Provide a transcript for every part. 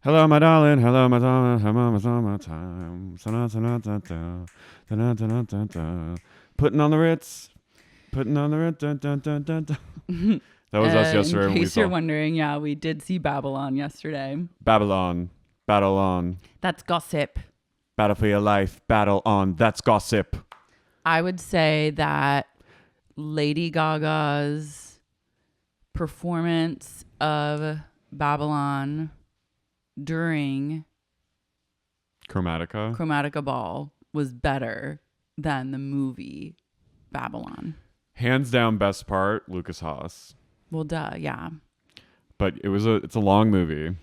Hello, my darling. Hello, my darling. Hello, my summertime. Putting on the Ritz. Putting on the Ritz. That was us yesterday. In case you're wondering, yeah, we did see Babylon yesterday. Babylon. Battle on. That's gossip. Battle for your life. Battle on. That's gossip. I would say that Lady Gaga's performance of Babylon during Chromatica Ball was better than the movie Babylon. Hands down, best part, Lucas Haas. Well, duh, yeah. But it's a long movie.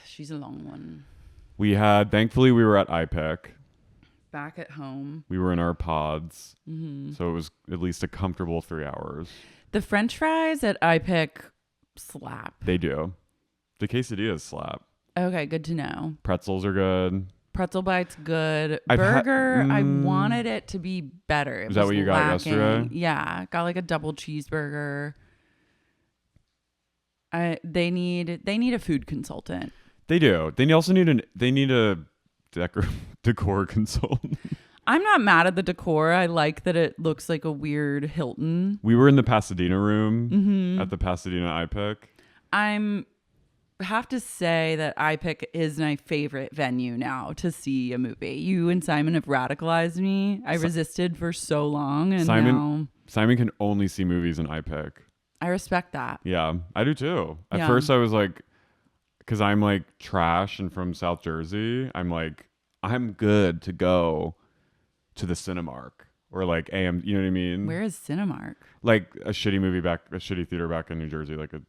She's a long one. Thankfully we were at IPEC. Back at home. We were in our pods. Mm-hmm. So it was at least a comfortable 3 hours. The French fries at IPEC slap. They do. The quesadillas slap. Okay, good to know. Pretzels are good. Pretzel bites good. Burger, I wanted it to be better. Is that what you got yesterday? Yeah, got like a double cheeseburger. They need a food consultant. They do. They also need a decor consultant. I'm not mad at the decor. I like that it looks like a weird Hilton. We were in the Pasadena room at the Pasadena IPEC. Have to say that IPIC is my favorite venue now to see a movie. You and Simon have radicalized me. I resisted for so long, and now Simon can only see movies in IPIC. I respect that. Yeah, I do too. At first I was like, because I'm like trash and from South Jersey, I'm like, I'm good to go to the Cinemark or like AM, you know what I mean? Where is Cinemark? Like a shitty theater back in New Jersey, like it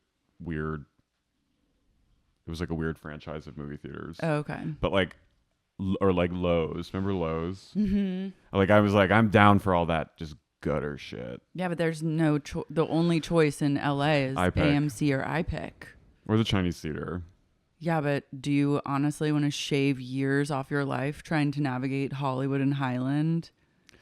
was like a weird franchise of movie theaters. Oh, okay. But like Lowe's. Remember Lowe's? Mm-hmm. Like I was like, I'm down for all that just gutter shit. Yeah, but there's no the only choice in LA is IPIC. AMC or IPIC. Or the Chinese theater. Yeah, but do you honestly want to shave years off your life trying to navigate Hollywood and Highland?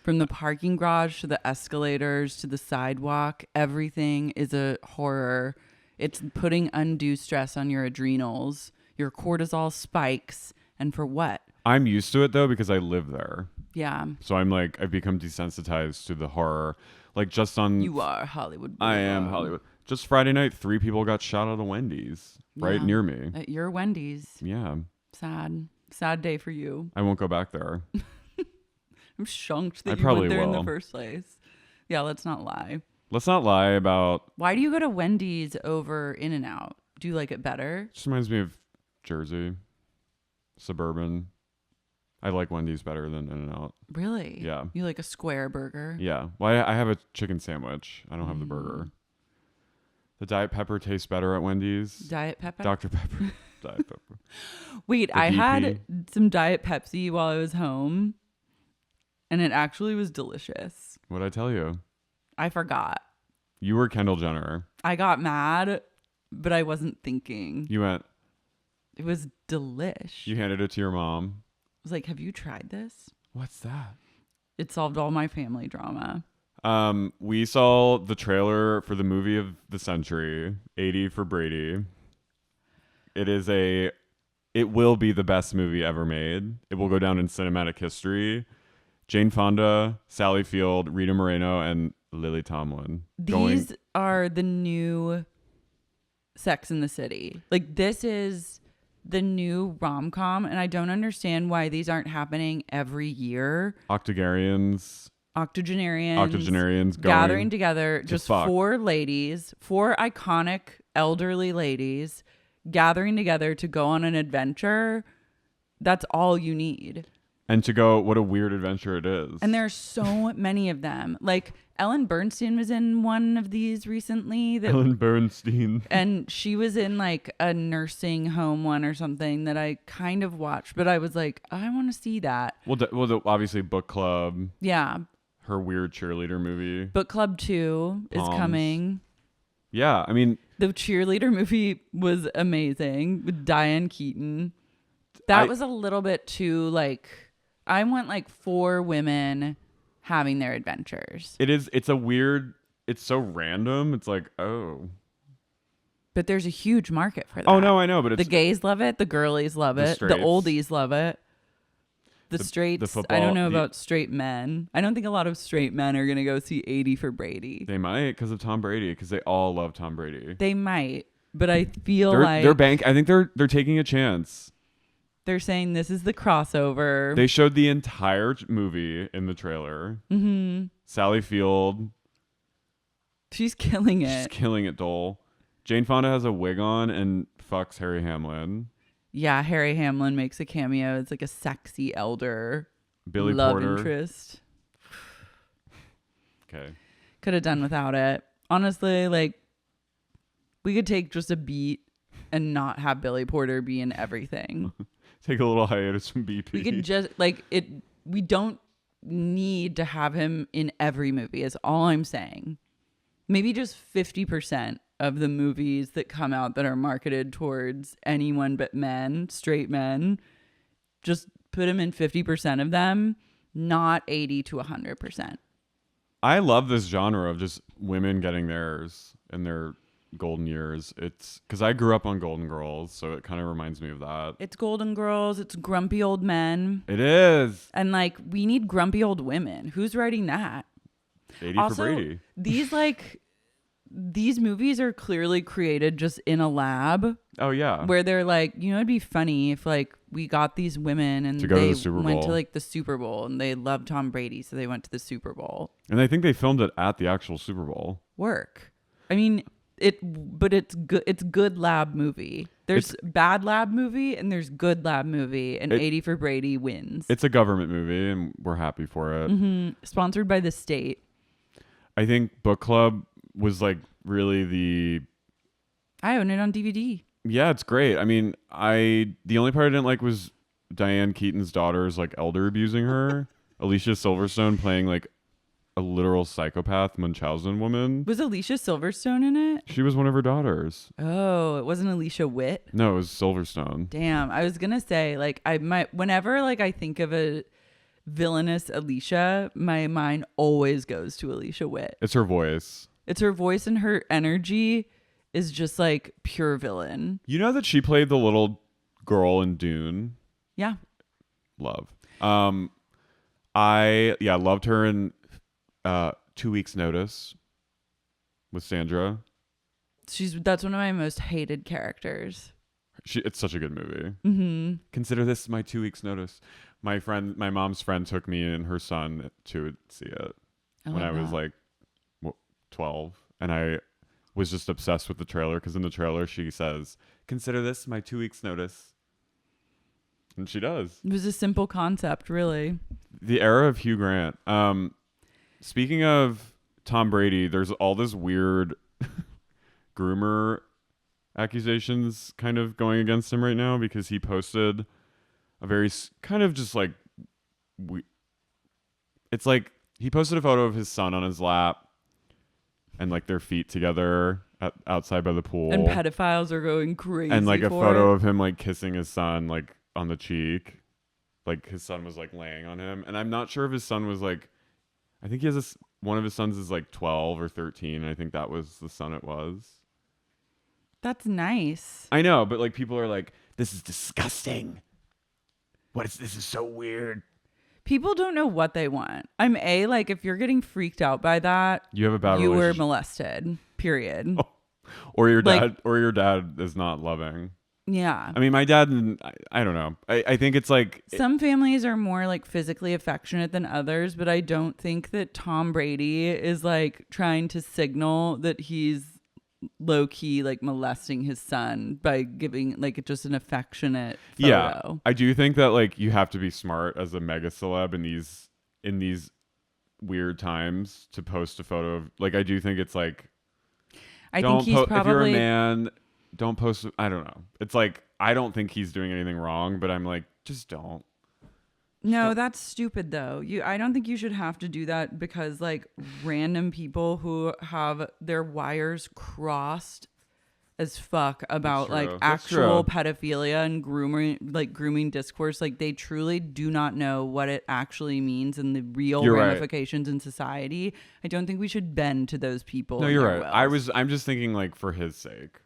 From the parking garage to the escalators to the sidewalk, everything is a horror. It's putting undue stress on your adrenals. Your cortisol spikes. And for what? I'm used to it though because I live there. Yeah. So I'm like, I've become desensitized to the horror. Like just on... You are Hollywood. I am Hollywood. Just Friday night, 3 people got shot at a Wendy's right near me. At your Wendy's. Yeah. Sad day for you. I won't go back there. I'm shocked that you went there in the first place. Yeah, let's not lie. Let's not lie about... Why do you go to Wendy's over In-N-Out? Do you like it better? Just reminds me of Jersey. Suburban. I like Wendy's better than In-N-Out. Really? Yeah. You like a square burger? Yeah. Well, I have a chicken sandwich. I don't have the burger. The Diet Pepper tastes better at Wendy's. Diet Pepper? Dr. Pepper. Diet Pepper. Wait, I had some Diet Pepsi while I was home, and it actually was delicious. What'd I tell you? I forgot. You were Kendall Jenner. I got mad, but I wasn't thinking. You went... It was delish. You handed it to your mom. I was like, have you tried this? What's that? It solved all my family drama. We saw the trailer for the movie of the century, 80 for Brady. It will be the best movie ever made. It will go down in cinematic history. Jane Fonda, Sally Field, Rita Moreno, and Lily Tomlin. These are the new Sex in the City. Like, this is the new rom-com, and I don't understand why these aren't happening every year. Octogenarians gathering together, just fuck. 4 ladies, 4 iconic elderly ladies gathering together to go on an adventure. That's all you need. And to go, what a weird adventure it is. And there's so many of them. Like, Ellen Bernstein was in one of these recently. Ellen Bernstein. And she was in like a nursing home one or something that I kind of watched. But I was like, I want to see that. Well, obviously Book Club. Yeah. Her weird cheerleader movie. Book Club 2 is coming. Yeah, I mean... The cheerleader movie was amazing with Diane Keaton. That was a little bit too like... I want like 4 women having their adventures. It's a weird, it's so random. It's like, oh, But there's a huge market for that. Oh no, I know, but it's the gays love it, the girlies love it, the straights. oldies love it. The straights, the football, I don't know about straight men. I don't think a lot of straight men are going to go see 80 for Brady. They might because of Tom Brady, because they all love Tom Brady. They might, but I feel I think they're taking a chance. They're saying this is the crossover. They showed the entire movie in the trailer. Mm-hmm. Sally Field. She's killing it. She's killing it, Dole. Jane Fonda has a wig on and fucks Harry Hamlin. Yeah, Harry Hamlin makes a cameo. It's like a sexy elder Billy love Porter. interest. Okay. Could have done without it. Honestly, like, we could take just a beat and not have Billy Porter be in everything. Take a little hiatus from BP. We could just, like, we don't need to have him in every movie, is all I'm saying. Maybe just 50% of the movies that come out that are marketed towards anyone but men, straight men, just put him in 50% of them, not 80 to 100%. I love this genre of just women getting theirs in their golden years. It's because I grew up on Golden Girls, so it kind of reminds me of that. It's Golden Girls. It's grumpy old men. It is. And, like, we need grumpy old women. Who's writing that? 80 also, for Brady. These movies are clearly created just in a lab. Oh yeah. Where they're like, you know, it'd be funny if like we got these women and to go to they the Super went Bowl. to like the Super Bowl and they loved Tom Brady, so they went to the Super Bowl. And I think they filmed it at the actual Super Bowl. Work. I mean, but it's good. It's good lab movie. There's bad lab movie and there's good lab movie, and 80 for Brady wins. It's a government movie and we're happy for it. Mm-hmm. Sponsored by the state. I think Book Club was like really I own it on DVD. Yeah, it's great. I mean, the only part I didn't like was Diane Keaton's daughter's like elder abusing her. Alicia Silverstone playing like a literal psychopath Munchausen woman. Was Alicia Silverstone in it? She was one of her daughters. Oh, it wasn't Alicia Witt? No, it was Silverstone. Damn, I was gonna say, like, whenever like I think of a villainous Alicia, my mind always goes to Alicia Witt. It's her voice. It's her voice, and her energy is just like pure villain. You know that she played the little girl in Dune? Yeah. Love. I loved her in 2 Weeks Notice with Sandra. That's one of my most hated characters. It's such a good movie. Mm-hmm. Consider this my 2 weeks notice. My mom's friend took me and her son to see it when I was like 12, and I was just obsessed with the trailer because in the trailer she says, "Consider this my 2 weeks notice," and she does. It was a simple concept, really. The era of Hugh Grant. Speaking of Tom Brady, there's all this weird groomer accusations kind of going against him right now because he posted a very kind of just like it's like he posted a photo of his son on his lap and like their feet together outside by the pool, and pedophiles are going crazy, and like a photo of him like kissing his son like on the cheek, like his son was like laying on him, and I'm not sure if his son was like, I think he has one of his sons is like 12 or 13, and I think that was the son it was. That's nice. I know, but like people are like, this is disgusting. This is so weird. People don't know what they want. Like, if you're getting freaked out by that, you have a bad you were relationship. molested, period. Or your dad, Like, or your dad is not loving. Yeah. I mean, my dad, I don't know. I think it's like some families are more like physically affectionate than others, but I don't think that Tom Brady is like trying to signal that he's low key like molesting his son by giving like just an affectionate photo. Yeah, I do think that like you have to be smart as a mega celeb in these weird times to post a photo of, like, I do think it's like, I think he's probably, if you're a man, don't post. I don't know. It's like, I don't think he's doing anything wrong, but I'm like, just don't. No, that's stupid though. I don't think you should have to do that because like random people who have their wires crossed as fuck about like actual pedophilia and grooming discourse, like they truly do not know what it actually means and the real ramifications in society. I don't think we should bend to those people. No, you're right. I'm just thinking like for his sake.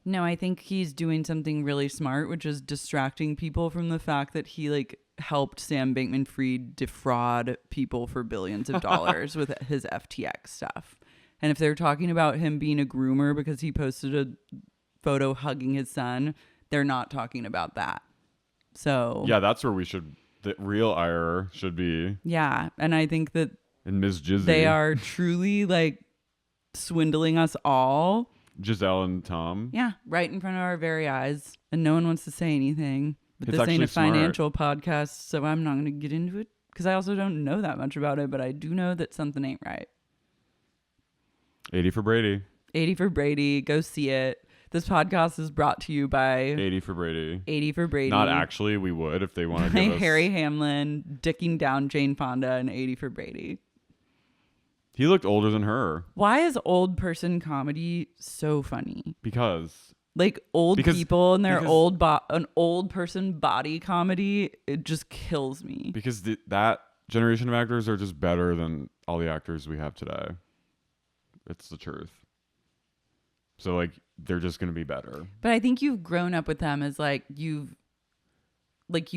No, I think he's doing something really smart, which is distracting people from the fact that he like helped Sam Bankman-Fried defraud people for billions of dollars with his FTX stuff. And if they're talking about him being a groomer because he posted a photo hugging his son, they're not talking about that. So yeah, that's where the real ire should be. Yeah, and I think that And Ms. Jizzy. they are truly like swindling us all. Giselle and Tom. Yeah, right in front of our very eyes, and no one wants to say anything. But It's this ain't actually a financial podcast, so I'm not going to get into it because I also don't know that much about it, but I do know that something ain't right. 80 for Brady. 80 for Brady. Go see it. This podcast is brought to you by 80 for Brady. 80 for Brady. Not actually, we would if they want to give us... Harry Hamlin dicking down Jane Fonda and 80 for Brady. He looked older than her. Why is old person comedy so funny? Because people and their an old person body comedy, it just kills me. Because that generation of actors are just better than all the actors we have today. It's the truth. So like they're just going to be better. But I think you've grown up with them as you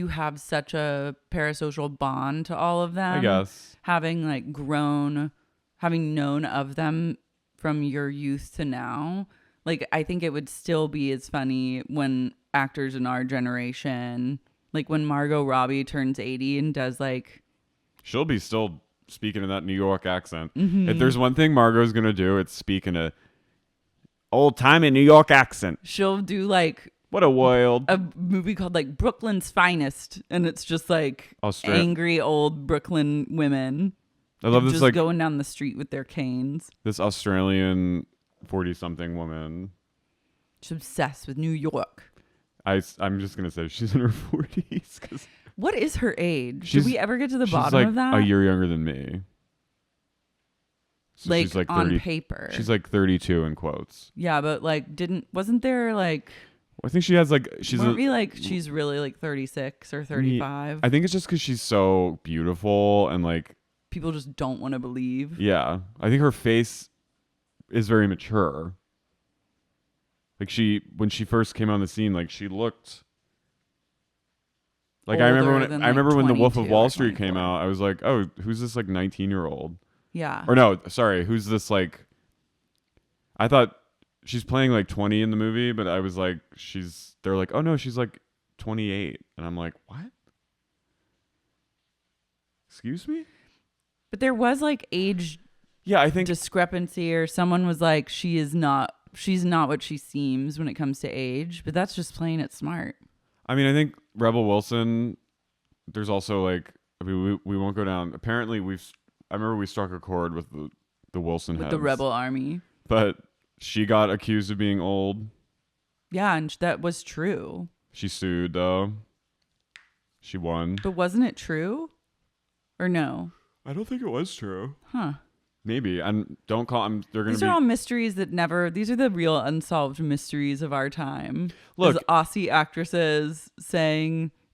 have such a parasocial bond to all of them. I guess. Having known of them from your youth to now, like I think it would still be as funny when actors in our generation, like when Margot Robbie turns 80 and does like... She'll be still speaking in that New York accent. Mm-hmm. If there's one thing Margot's going to do, it's speak in a old-timey New York accent. She'll do like... What a world. A movie called like Brooklyn's Finest, and it's just like angry old Brooklyn women. I love this, just like going down the street with their canes. This Australian 40-something woman. She's obsessed with New York. I'm just gonna say she's in her 40s. Cause what is her age? Did we ever get to the bottom like of that? A year younger than me. So like, she's like 30, on paper. She's like 32 in quotes. Yeah, but like wasn't there like... I think she has like she's really like 36 or 35. I think it's just because she's so beautiful and like people just don't want to believe. Yeah, I think her face is very mature. Like when she first came on the scene, like she looked like I remember when The Wolf of Wall Street came out, I was like, oh, who's this like 19-year-old? Yeah. Or no, sorry, who's this like? I thought she's playing like 20 in the movie, but I was like, they're like, oh no, she's like 28. And I'm like, what? Excuse me? But there was like age I think discrepancy, or someone was like, she's not what she seems when it comes to age, but that's just playing it smart. I mean, I think Rebel Wilson, there's also like, I mean, we won't go down. Apparently I remember we struck a chord with the Wilson heads. With the Rebel Army. But she got accused of being old. Yeah, and that was true. She sued, though. She won. But wasn't it true? Or no? I don't think it was true. Huh. Maybe. And don't call them. These are all mysteries that never... These are the real unsolved mysteries of our time. Look. As Aussie actresses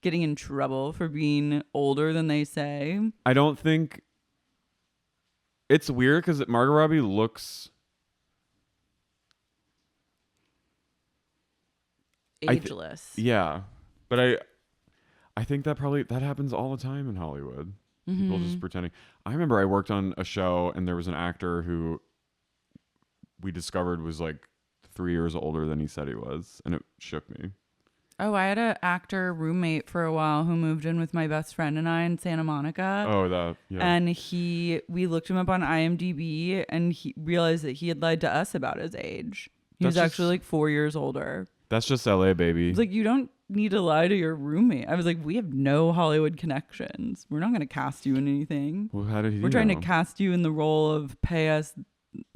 getting in trouble for being older than they say. I don't think... It's weird because Margot Robbie looks... ageless. Yeah. But I think that happens all the time in Hollywood. Mm-hmm. People just pretending. I remember I worked on a show and there was an actor who we discovered was like 3 years older than he said he was, and it shook me. Oh, I had an actor roommate for a while who moved in with my best friend and I in Santa Monica. Oh, that, yeah. And we looked him up on IMDb and he realized that he had lied to us about his age. He was actually like 4 years older. That's just LA, baby. It's like, you don't need to lie to your roommate. I was like, we have no Hollywood connections. We're not going to cast you in anything. Well, how did he We're trying to cast you in the role of pay us,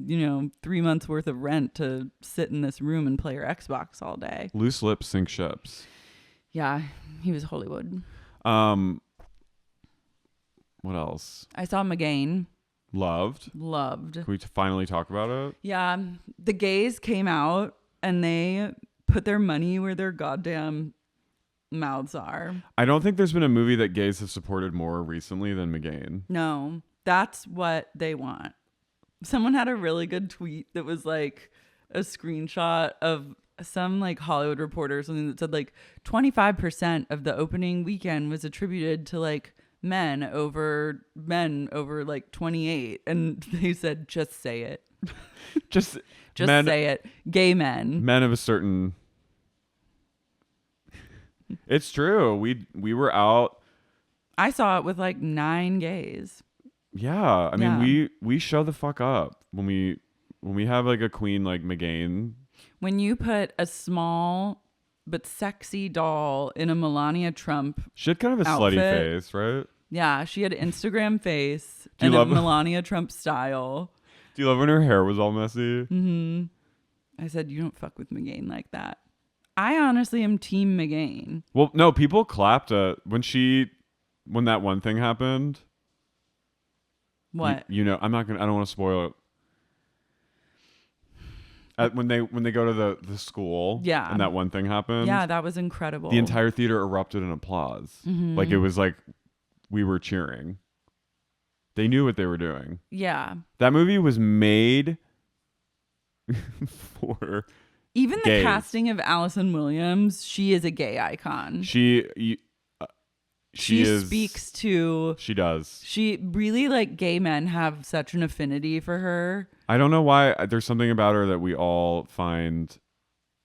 3 months worth of rent to sit in this room and play your Xbox all day. Loose lips sink ships. Yeah, he was Hollywood. What else? I saw Meghan. Loved. Loved. Can we finally talk about it? Yeah, the gays came out and they put their money where their goddamn mouths are. I don't think there's been a movie that gays have supported more recently than Meghan. No, that's what they want. Someone had a really good tweet that was like a screenshot of some like Hollywood reporter or something that said like 25% of the opening weekend was attributed to like men over like 28, and they said just say it. Just Just say it. Gay men. Men of a certain. It's true. We were out. I saw it with like 9 gays. Yeah, I mean Yeah. we show the fuck up when we have like a queen like Meghan. When you put a small but sexy doll in a Melania Trump, She had kind of a slutty outfit. face, right? yeah, she had Instagram face Do you and a love- Melania Trump style. Do you love when her hair was all messy? Mm-hmm. I said, you don't fuck with Meghan like that. I honestly am team Meghan. Well, no, people clapped when that one thing happened. What? You know, I don't want to spoil it. When they go to the school, Yeah. and that one thing happened, Yeah, that was incredible. the entire theater erupted in applause. Mhm. Like it was like we were cheering. They knew what they were doing. Yeah. That movie was made for Even the gays. casting of Allison Williams, she is a gay icon. She Speaks to. She does. She really like gay men have such an affinity for her. I don't know why. There's something about her that we all find.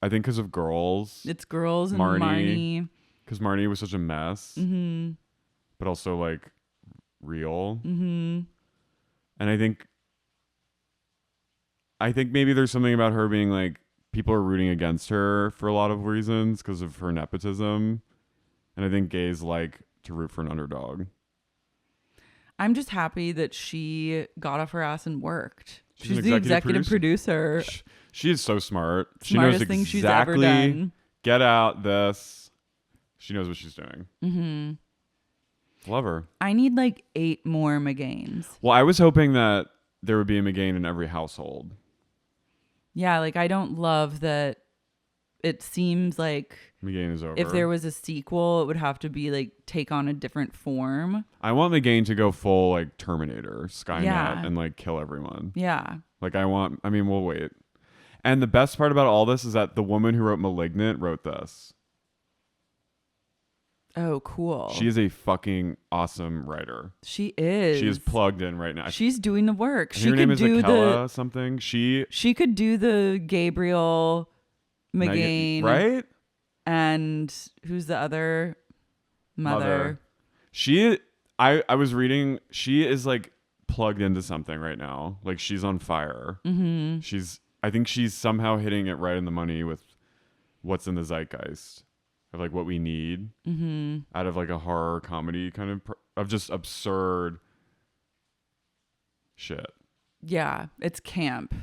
I think because of Girls. It's Girls and Marnie. Marnie. Because Marnie was such a mess, Mm-hmm. but also like real. Mm-hmm. And I think maybe there's something about her being like people are rooting against her for a lot of reasons because of her nepotism, and I think gays like to root for an underdog. I'm just happy that she got off her ass and worked. She's an She's the executive executive producer. She is so smart. She Smartest knows thing she's ever exactly. done. Get out this. She knows what she's doing. Mm-hmm. Love her. I need like 8 more Meghains. Well, I was hoping that there would be a Meghan in every household. Yeah, like I don't love that. It seems like Meghan is over. if there was a sequel, it would have to be like take on a different form. I want Meghan to go full like Terminator, Skynet, Yeah. and like kill everyone. Yeah. Like we'll wait. And the best part about all this is that the woman who wrote Malignant wrote this. Oh, cool. She is a fucking awesome writer. She is. She is plugged in right now. She's doing the work. I think She her name could is do Akela something. She could do the Gabriel Meghan, right? And who's the other mother? I was reading, she is like plugged into something right now. Like she's on fire. Mm-hmm. I think she's somehow hitting it right in the money with what's in the zeitgeist of like what we need out of like a horror comedy kind of just absurd shit. Yeah, it's camp.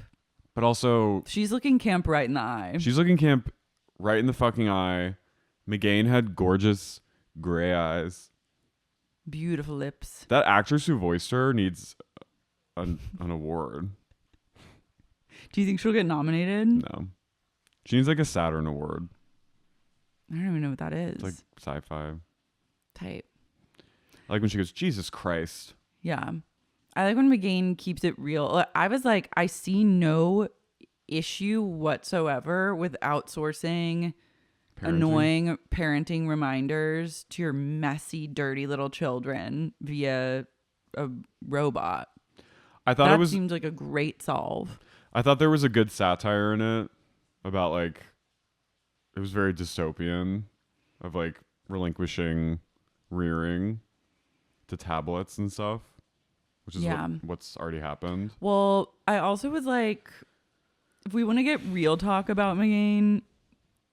But also She's looking camp right in the eye. she's looking camp right in the fucking eye. Meghan had gorgeous gray eyes. Beautiful lips. That actress who voiced her needs an award. Do you think she'll get nominated? No. She needs like a Saturn award. I don't even know what that is. It's like sci-fi. Type. I like when she goes, Jesus Christ. Yeah. I like when Meghan keeps it real. I was like, I see no issue whatsoever with outsourcing Parenting. annoying parenting reminders to your messy, dirty little children via a robot. I thought That it was seems like a great solve. I thought there was a good satire in it about like it was very dystopian of like relinquishing rearing to tablets and stuff, which is Yeah. what's already happened. Well, I also was like, if we want to get real talk about Meghan,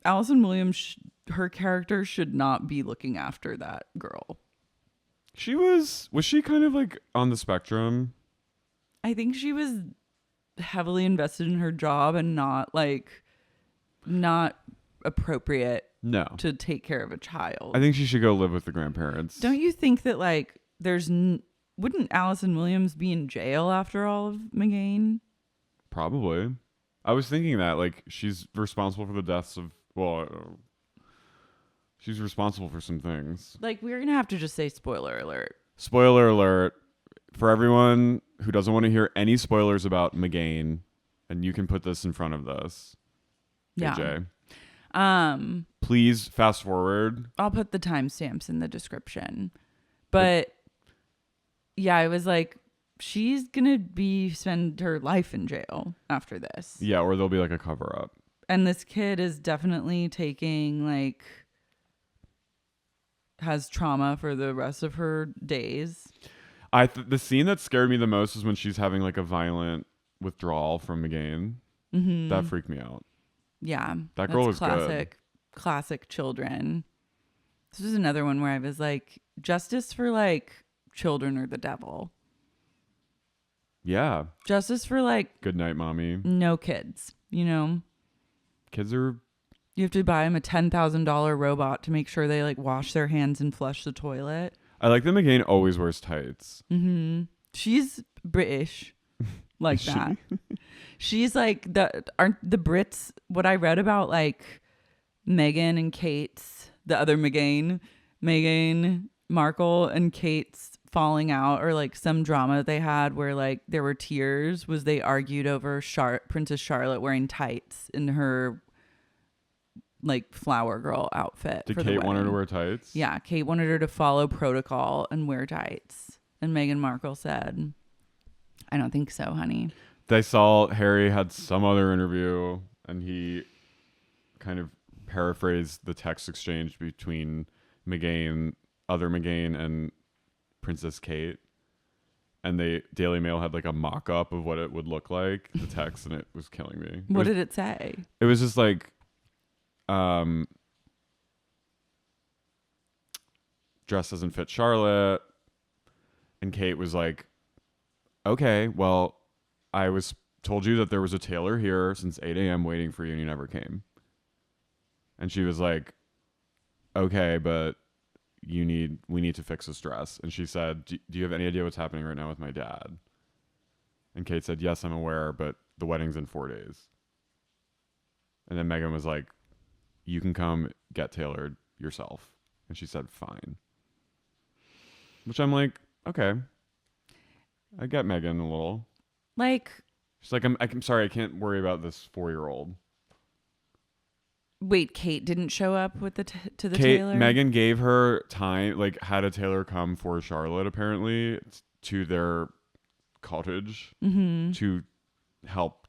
Allison Williams, her character should not be looking after that girl. She was she kind of like on the spectrum? I think she was heavily invested in her job and not appropriate No. to take care of a child. I think she should go live with the grandparents. Don't you think that like wouldn't Allison Williams be in jail after all of Meghan? Probably. I was thinking that like she's responsible for the deaths of she's responsible for some things. Like we're gonna have to just say spoiler alert. Spoiler alert for everyone who doesn't want to hear any spoilers about Meghan, and you can put this in front of this. Yeah. AJ. Please fast forward. I'll put the timestamps in the description. But yeah, I was like, she's gonna spend her life in jail after this. Yeah, or there'll be like a cover up. And this kid is definitely taking like has trauma for the rest of her days. The scene that scared me the most is when she's having like a violent withdrawal from Meghan. Mm-hmm. That freaked me out. Yeah, that girl is classic children. This is another one where I was like, justice for like children or the devil. Yeah. Justice for like good night, mommy. No kids, you know? Kids are... You have to buy them a $10,000 robot to make sure they like wash their hands and flush the toilet. I like that Meghan always wears tights. Mm-hmm. She's British like that. She's like, aren't the Brits, what I read about like Meghan and Kate's, the other Meghan Markle and Kate's falling out, or like some drama they had where like there were tears, was they argued over Princess Charlotte wearing tights in her like flower girl outfit. Did Kate want her to wear tights? Yeah, Kate wanted her to follow protocol and wear tights. And Meghan Markle said, I don't think so, honey. I saw Harry had some other interview and he kind of paraphrased the text exchange between other Meghan and Princess Kate. And Daily Mail had like a mock-up of what it would look like, the text, and it was killing me. What did it say? It was just like, dress doesn't fit Charlotte. And Kate was like, okay, well, I was told you that there was a tailor here since 8 a.m. waiting for you and you never came. And she was like, okay, but we need to fix this dress. And she said, do you have any idea what's happening right now with my dad? And Kate said, yes, I'm aware, but the wedding's in 4 days. And then Meghan was like, you can come get tailored yourself. And she said, fine. Which I'm like, okay. I get Meghan a little. Like, she's like, I'm sorry, I can't worry about this 4-year-old. Wait, Kate didn't show up with the tailor? Meghan gave her time, like had a tailor come for Charlotte apparently to their cottage to help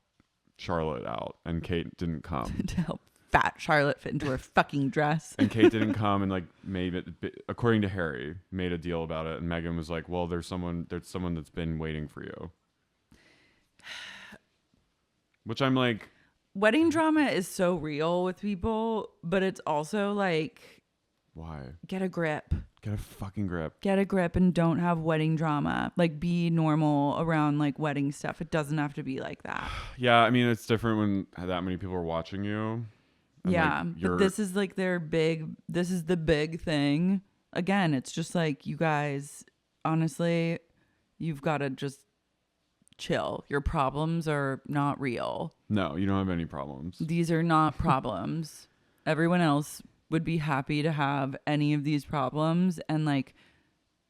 Charlotte out, and Kate didn't come. To help fat Charlotte fit into her fucking dress. And Kate didn't come and like made it, according to Harry, made a deal about it. And Meghan was like, well, there's someone that's been waiting for you. Which I'm like, wedding drama is so real with people, but it's also like, why? Get a grip. Get a fucking grip. Get a grip and don't have wedding drama. Like, be normal around like wedding stuff. It doesn't have to be like that. Yeah, I mean, it's different when that many people are watching you. Yeah, like, but this is like this is the big thing. Again, it's just like, you guys, honestly, you've got to just chill. Your problems are not real. No, you don't have any problems. These are not problems. Everyone else would be happy to have any of these problems. And like,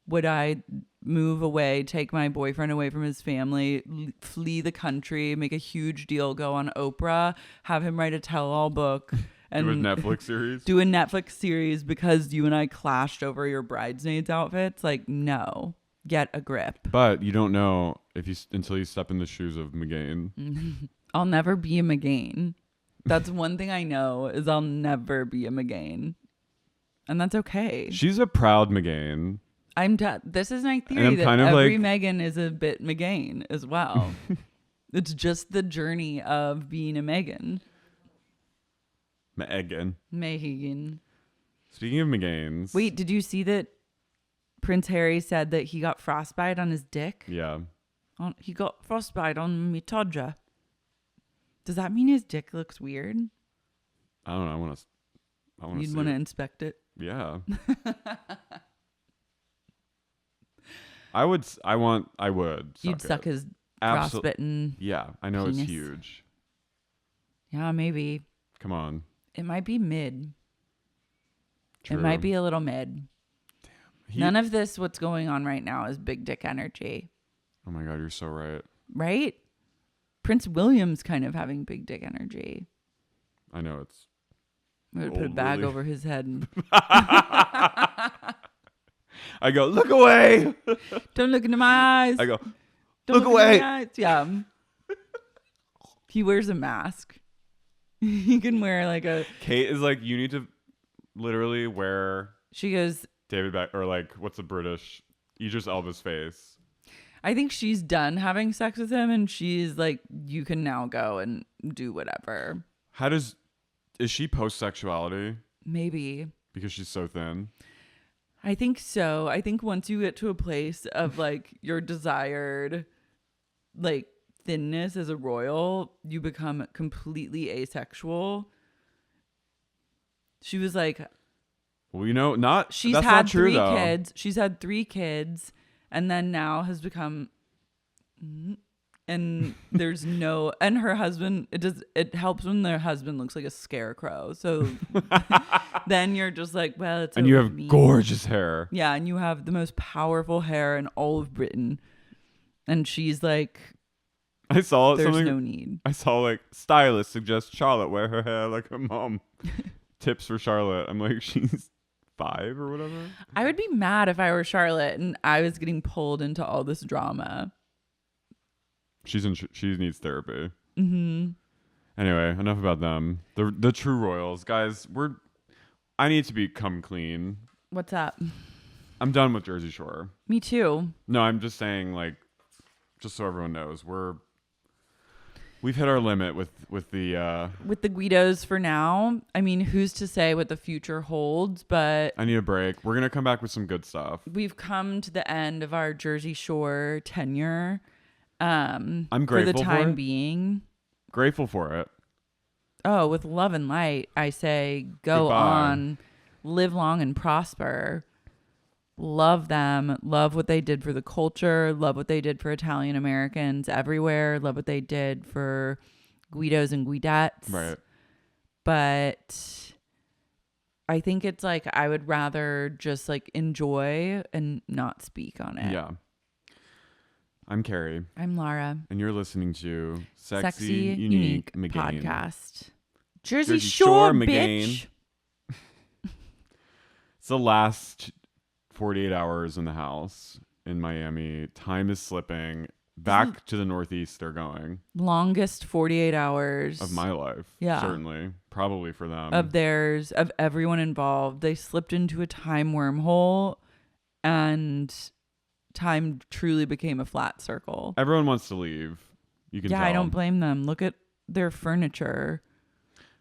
would I move away, take my boyfriend away from his family, flee the country, make a huge deal, go on Oprah, have him write a tell-all book, and do a Netflix series? Do a Netflix series because you and I clashed over your bridesmaids outfits? Like, no. Get a grip. But you don't know until you step in the shoes of Meghan. I'll never be a Meghan. That's one thing I know, is I'll never be a Meghan. And that's okay. She's a proud Meghan. This is my theory, that every Meghan is a bit Meghan as well. It's just the journey of being a Meghan. Meghan. Speaking of Meghans. Wait, did you see that Prince Harry said that he got frostbite on his dick? Yeah. He got frostbite on me todger. Does that mean his dick looks weird? I don't know. I want to. You'd want to inspect it? Yeah. I would. You'd suck his frostbitten. Yeah, I know penis. It's huge. Yeah, maybe. Come on. It might be mid. True. It might be a little mid. Damn. None of this, what's going on right now, is big dick energy. Oh my God, you're so right. Right? Prince William's kind of having big dick energy. I know it's. I would put a bag Willie. over his head. I go, look away. Don't look into my eyes. I go, Don't look into away. my eyes. Yeah. He wears a mask. He can wear like a. Kate is like, you need to literally wear She goes, David Beck or like, what's the British? Idris Elba's face. I think she's done having sex with him, and she's like, you can now go and do whatever. Is she post-sexuality? Maybe. Because she's so thin. I think so. I think once you get to a place of like your desired like thinness as a royal, you become completely asexual. She was like, Well, you know, that's she's not had true, 3 though. kids. She's had 3 kids, and then now has become. And there's no, and her husband, it helps when their husband looks like a scarecrow. So then you're just like, well, it's And you over have me. gorgeous hair. Yeah, and you have the most powerful hair in all of Britain. And she's like, I saw there's something. no need. I saw like stylist suggests Charlotte wear her hair like her mom. Tips for Charlotte. I'm like, she's 5 or whatever. I would be mad if I were Charlotte and I was getting pulled into all this drama. She needs therapy. Mm-hmm. Anyway, enough about them. The true royals, guys. I need to become clean. What's up? I'm done with Jersey Shore. Me too. No, I'm just saying, like, just so everyone knows, we've hit our limit with the. With the Guidos for now. I mean, who's to say what the future holds? But I need a break. We're gonna come back with some good stuff. we've come to the end of our Jersey Shore tenure. I'm for grateful the for time it. being. Grateful for it. Oh, with love and light, I say go Goodbye. on, live long and prosper. Love them. Love what they did for the culture. Love what they did for Italian Americans everywhere. Love what they did for Guidos and Guidettes. Right. But I think it's like I would rather just like enjoy and not speak on it. Yeah. I'm Carey, I'm Lara. and you're listening to Sexy, Unique Meghan Meghan. podcast. Jersey, Jersey Shore, Shore, bitch. It's the last 48 hours in the house in Miami. Time is slipping. Back to the Northeast they're going. Longest 48 hours Of my life. Yeah. Certainly. Probably for them. of theirs, of everyone involved. They slipped into a time wormhole and time truly became a flat circle. Everyone wants to leave. You can Yeah, tell. I don't blame them. Look at their furniture.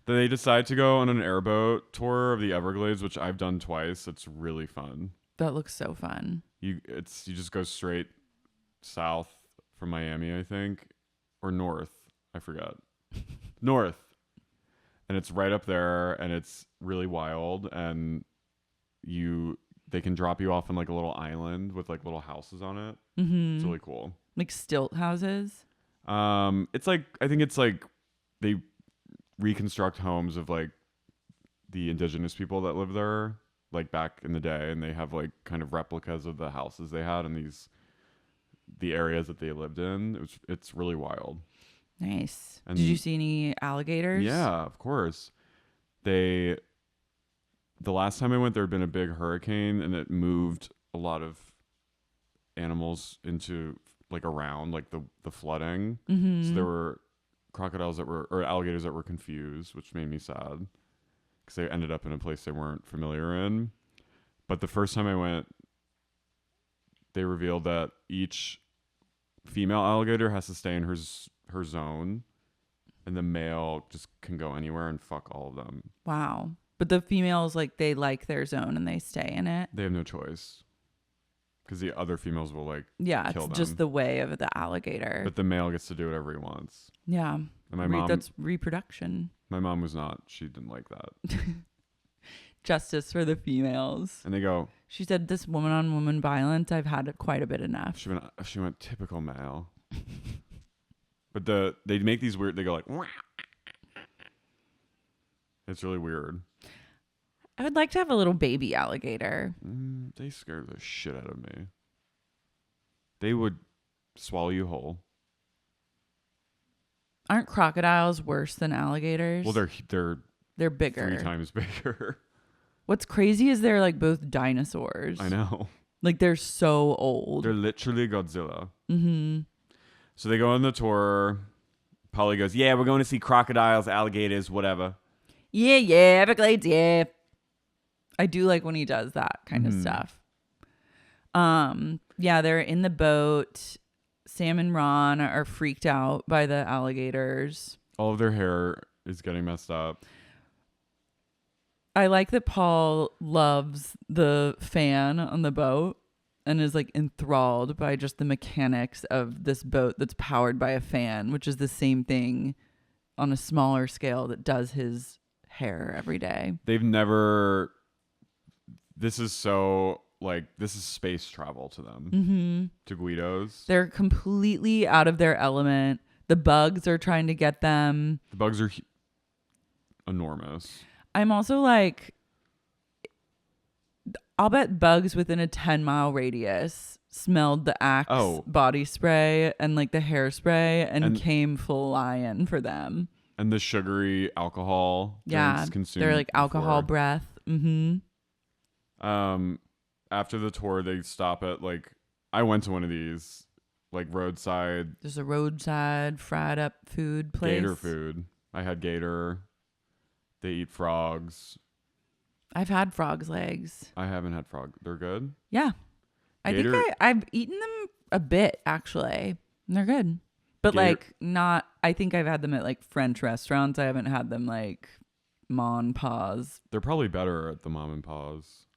They decide to go on an airboat tour of the Everglades, which I've done twice. It's really fun. That looks so fun. You just go straight south from Miami, I think, or north. I forgot. North. And it's right up there, and it's really wild, and they can drop you off on like a little island with like little houses on it. Mm-hmm. It's really cool. Like stilt houses. It's like, I think it's like they reconstruct homes of like the indigenous people that live there, like back in the day, and they have like kind of replicas of the houses they had in the areas that they lived in. It's really wild. Nice. And Did you see any alligators? Yeah, of course. The last time I went, there had been a big hurricane, and it moved a lot of animals into like around like the flooding. Mm-hmm. So there were alligators that were confused, which made me sad because they ended up in a place they weren't familiar in. But the first time I went, they revealed that each female alligator has to stay in her zone, and the male just can go anywhere and fuck all of them. Wow. But the females, like, they like their zone and they stay in it. They have no choice because the other females will like Yeah, kill it's them. just the way of the alligator. But the male gets to do whatever he wants. Yeah. And my mom, That's reproduction. my mom was not. She didn't like that. Justice for the females. And they go, She said, this woman-on-woman violence, I've had it quite a bit enough. she went typical male. But they make these weird. They go like, wah. It's really weird. I would like to have a little baby alligator. They scared the shit out of me. They would swallow you whole. Aren't crocodiles worse than alligators? Well, they're They're bigger. 3 times bigger. What's crazy is they're like both dinosaurs. I know. Like they're so old. They're literally Godzilla. Mm-hmm. So they go on the tour. Pauly goes, yeah, we're going to see crocodiles, alligators, whatever. Yeah, Everglades, yeah. I do like when he does that kind of stuff. Yeah, they're in the boat. Sam and Ron are freaked out by the alligators. All of their hair is getting messed up. I like that Paul loves the fan on the boat and is like enthralled by just the mechanics of this boat that's powered by a fan, which is the same thing on a smaller scale that does his hair every day. They've never... This is so... Like, this is space travel to them. Mm-hmm. To Guido's. They're completely out of their element. The bugs are trying to get them. The bugs are enormous. I'm also like, I'll bet bugs within a 10-mile radius smelled the Axe body spray and like the hairspray and came flying for them. And the sugary alcohol. Yeah, they're like alcohol breath. Mm-hmm. After the tour, they stop at like, I went to one of these, like roadside. There's a roadside fried up food place. Gator food. I had gator. They eat frogs. I've had frogs' legs. I haven't had frog. They're good? Yeah. Gator, I think I've eaten them a bit, actually. And they're good. But gator, like not, I think I've had them at like French restaurants. I haven't had them like Mon Pas. They're probably better at the Mom and Pa's.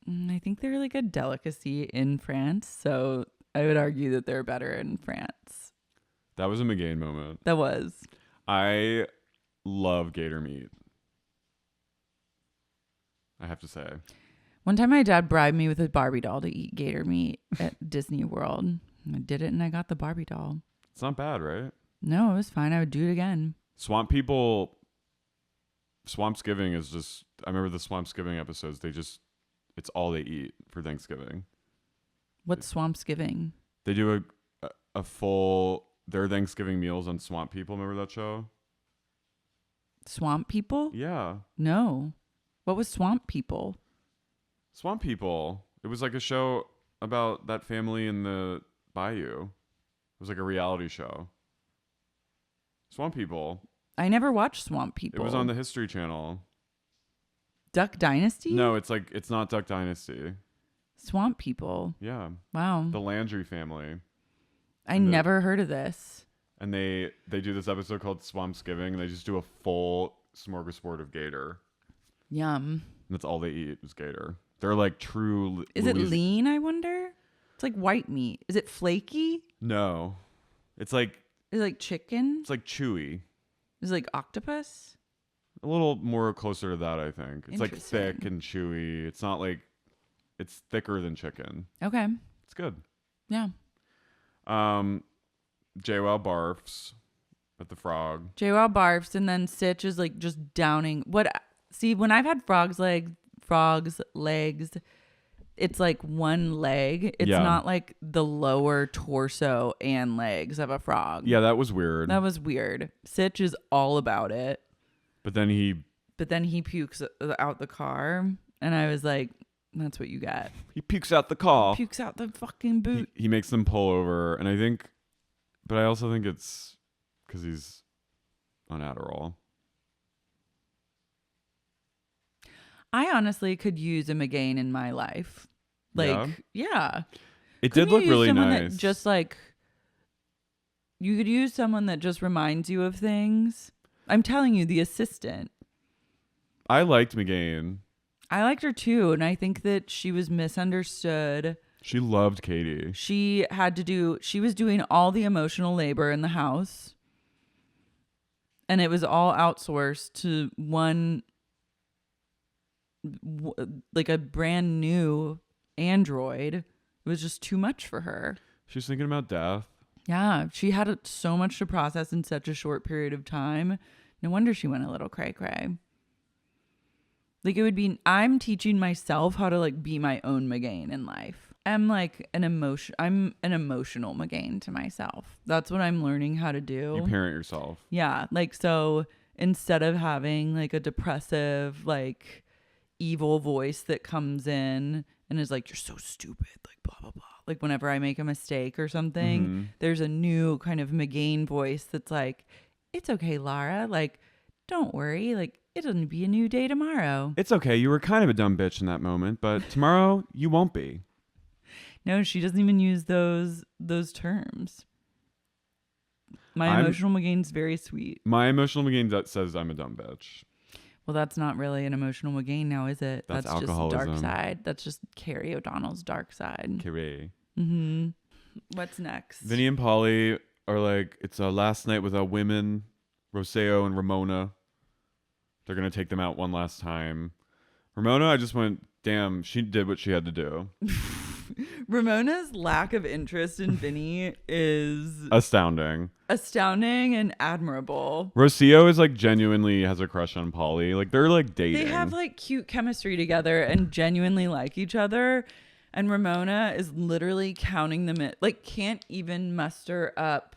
I think they're like a delicacy in France. So I would argue that they're better in France. That was a Meghan moment. That was. I love gator meat. I have to say. One time my dad bribed me with a Barbie doll to eat gator meat at Disney World. I did it and I got the Barbie doll. It's not bad, right? No, it was fine. I would do it again. Swampsgiving is just, I remember the Swampsgiving episodes, it's all they eat for Thanksgiving. What's Swampsgiving? They do a full, their Thanksgiving meals on Swamp People. Remember that show? Swamp People? Yeah. No. What was Swamp People? Swamp People. It was like a show about that family in the bayou. It was like a reality show. Swamp People. I never watched Swamp People. It was on the History Channel. Duck Dynasty? No, it's not Duck Dynasty. Swamp People. Yeah. Wow. The Landry family. I never heard of this. And they do this episode called Swampsgiving, and they just do a full smorgasbord of gator. Yum. And that's all they eat is gator. They're like true. Is it lean, I wonder? It's like white meat. Is it flaky? No. It's like... Is it like chicken? It's like chewy. Is it like octopus? A little more closer to that, I think. It's like thick and chewy. It's not like... It's thicker than chicken. Okay. It's good. Yeah. JWoww barfs at the frog. JWoww barfs, and then Stitch is like just downing. See, when I've had frog's legs, it's like one leg. It's not like the lower torso and legs of a frog. Yeah, that was weird. Stitch is all about it. But then he pukes out the car, and I was like, that's what you got. He pukes out the car. Pukes out the fucking boot. He makes them pull over, and I also think it's because he's on Adderall. I honestly could use a Meghan in my life. Like, yeah. It did look really nice. That just like, you could use someone that just reminds you of things. I'm telling you, the assistant. I liked Meghan. I liked her too, and I think that she was misunderstood. She loved Katie. She was doing all the emotional labor in the house, and it was all outsourced to one, like a brand new android. It was just too much for her. She was thinking about death. Yeah, she had so much to process in such a short period of time. No wonder she went a little cray-cray. Like, I'm teaching myself how to like be my own Meghan in life. I'm an emotional Meghan to myself. That's what I'm learning how to do. You parent yourself. Yeah. Like, so instead of having like a depressive, like evil voice that comes in and is like, you're so stupid, like blah, blah, blah. Like whenever I make a mistake or something, there's a new kind of Meghan voice that's like, it's okay, Lara. Like, don't worry. Like, it'll be a new day tomorrow. It's okay. You were kind of a dumb bitch in that moment, but tomorrow you won't be. No, she doesn't even use those terms. My emotional Meghan's very sweet. My emotional McGain that says I'm a dumb bitch. Well, that's not really an emotional McGain now, is it? That's just alcoholism. dark side. That's just Carey O'Donnell's dark side. Carey. Mm-hmm. What's next? Vinny and Pauly are like, it's a last night with our women, Rocio and Ramona. They're going to take them out one last time. Ramona, I just went, damn, she did what she had to do. Ramona's lack of interest in Vinny is astounding and admirable. Rocio is like genuinely has a crush on Pauly. Like they're like dating. They have like cute chemistry together and genuinely like each other. And Ramona is literally counting them in, like can't even muster up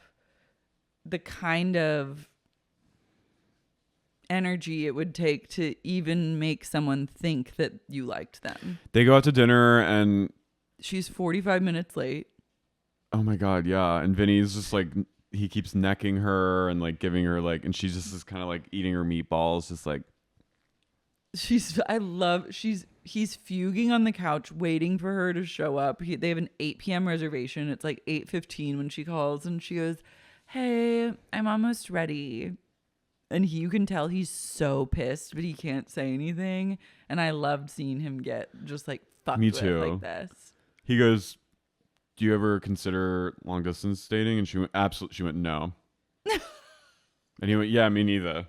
the kind of energy it would take to even make someone think that you liked them. They go out to dinner and she's 45 minutes late. Oh my God, yeah. And Vinny's just like, he keeps necking her and like giving her like, and she's just is kind of like eating her meatballs, just like. He's fuging on the couch waiting for her to show up. They have an 8 p.m. reservation. It's like 8:15 when she calls and she goes, hey, I'm almost ready. And you can tell he's so pissed, but he can't say anything. And I loved seeing him get just like fucked Me with too. like this. He goes, do you ever consider long distance dating? And she went, absolutely. She went, no. And he went, yeah, me neither.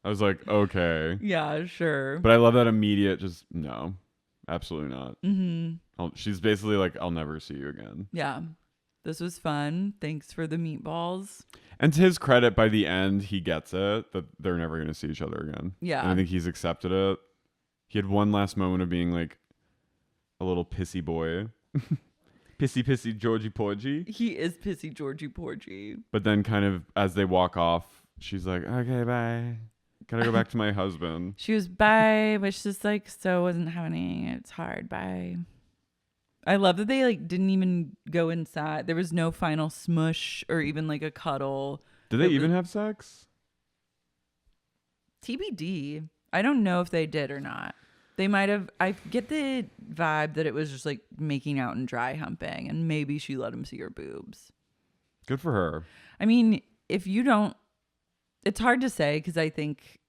I was like, okay. Yeah, sure. But I love that immediate, just no, absolutely not. Mm-hmm. She's basically like, I'll never see you again. Yeah. This was fun. Thanks for the meatballs. And to his credit, by the end, he gets it that they're never going to see each other again. Yeah. And I think he's accepted it. He had one last moment of being like a little pissy boy. Pissy Georgie Porgy. He is pissy Georgie Porgy. But then kind of as they walk off, she's like, okay, bye. Gotta go back to my husband. She was bye, but she's just like, so wasn't happening. It's hard. Bye. I love that they like didn't even go inside. There was no final smush or even like a cuddle. Did they even have sex? TBD. I don't know if they did or not. They might have. I get the vibe that it was just like making out and dry humping, and maybe she let him see her boobs. Good for her. I mean, if you don't, it's hard to say because I think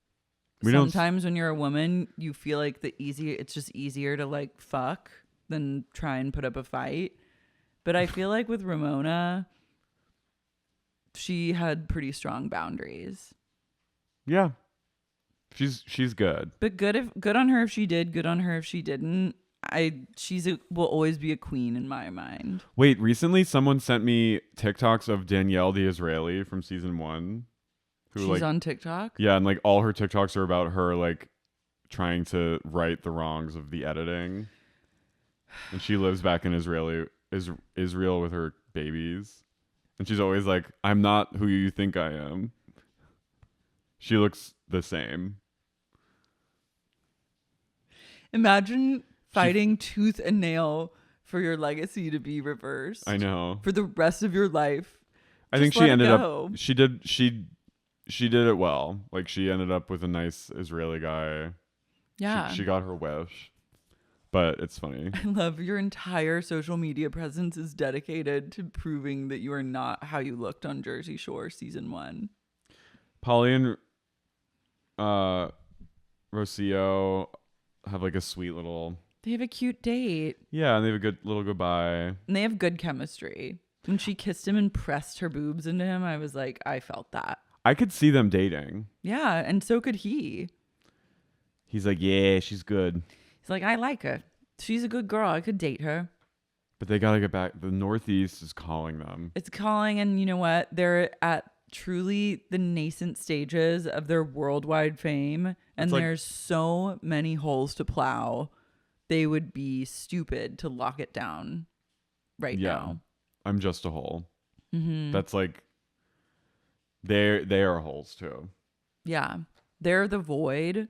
sometimes when you're a woman, you feel like it's just easier to like fuck than try and put up a fight. But I feel like with Ramona, she had pretty strong boundaries. Yeah. She's good. But good on her if she did, good on her if she didn't. Will always be a queen in my mind. Wait, recently someone sent me TikToks of Danielle the Israeli from season 1. She's on TikTok? Yeah, and like all her TikToks are about her like trying to right the wrongs of the editing. And she lives back in Israel with her babies. And she's always like, I'm not who you think I am. She looks the same. Imagine fighting tooth and nail for your legacy to be reversed. I know. For the rest of your life. I think she ended up she did it well. Like she ended up with a nice Israeli guy. Yeah. She got her wish. But it's funny. I love your entire social media presence is dedicated to proving that you are not how you looked on Jersey Shore season 1. Pauly and Rocio have like a sweet little. They have a cute date. Yeah, and they have a good little goodbye. And they have good chemistry. When she kissed him and pressed her boobs into him, I was like, I felt that. I could see them dating. Yeah, and so could he. He's like, yeah, she's good. He's like, I like her. She's a good girl. I could date her. But they gotta get back. The Northeast is calling them. It's calling, and you know what? They're at truly the nascent stages of their worldwide fame, and there's so many holes to plow. They would be stupid to lock it down right now. I'm just a hole. Mm-hmm. That's like they are holes too. Yeah. They're the void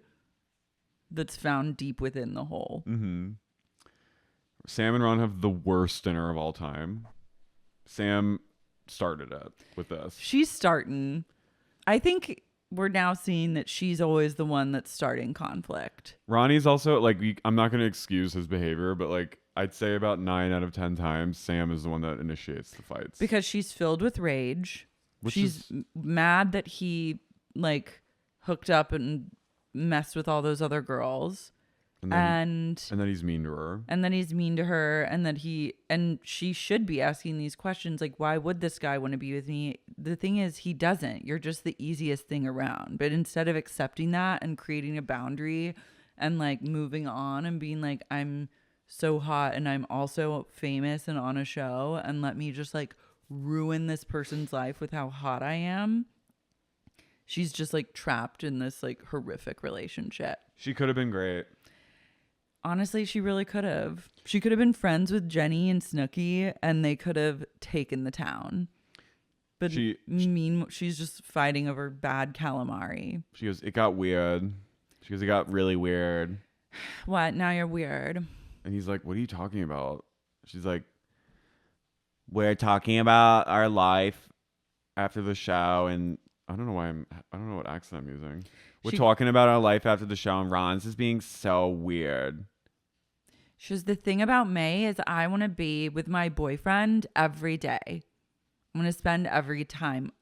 that's found deep within the hole. Mm-hmm. Sam and Ron have the worst dinner of all time. Sam started it with this. She's starting. I think we're now seeing that she's always the one that's starting conflict. Ronnie's also like, I'm not going to excuse his behavior, but like I'd say about 9 out of 10 times, Sam is the one that initiates the fights. Because she's filled with rage. She's mad that he like hooked up and messed with all those other girls. And then he's mean to her. And then he's mean to her. And she should be asking these questions like, why would this guy want to be with me? The thing is, he doesn't. You're just the easiest thing around. But instead of accepting that and creating a boundary and like moving on and being like, I'm so hot and I'm also famous and on a show, and let me just like ruin this person's life with how hot I am. She's just like trapped in this like horrific relationship. She could have been great. Honestly, she really could have. She could have been friends with Jenny and Snooki, and they could have taken the town. But she's just fighting over bad calamari. She goes, it got weird. She goes, it got really weird. What? Now you're weird. And he's like, what are you talking about? She's like, we're talking about our life after the show, and I don't know what accent I'm using. We're talking about our life after the show, and Ron's is being so weird. She says, the thing about May is I want to be with my boyfriend every day. I'm going to spend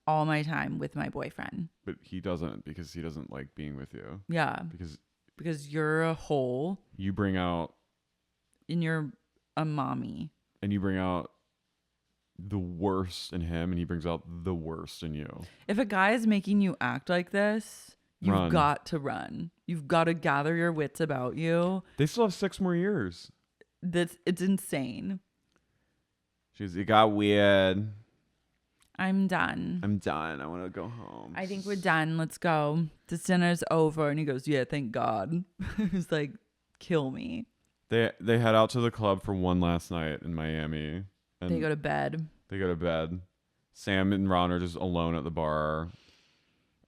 all my time with my boyfriend. But he doesn't, because he doesn't like being with you. Yeah. Because you're a hole. You bring out. And you're a mommy. And you bring out the worst in him, and he brings out the worst in you. If a guy is making you act like this, you've got to run. You've got to gather your wits about you. They still have 6 more years. It's insane. It got weird. I'm done. I want to go home. I think we're done. Let's go. This dinner's over. And he goes, yeah, thank God. He was like, kill me. They head out to the club for one last night in Miami. And they go to bed. Sam and Ron are just alone at the bar.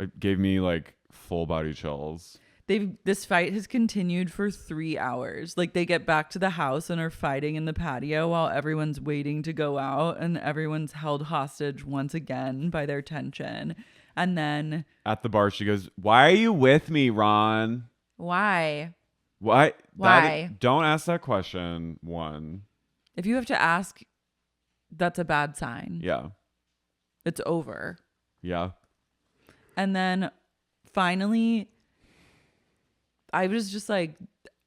It gave me like full body chills. This fight has continued for 3 hours. Like they get back to the house and are fighting in the patio while everyone's waiting to go out, and everyone's held hostage once again by their tension. And then at the bar, she goes, "Why are you with me, Ron? Why? Don't ask that question. One. If you have to ask, that's a bad sign. Yeah. It's over. Yeah. And then finally, I was just like,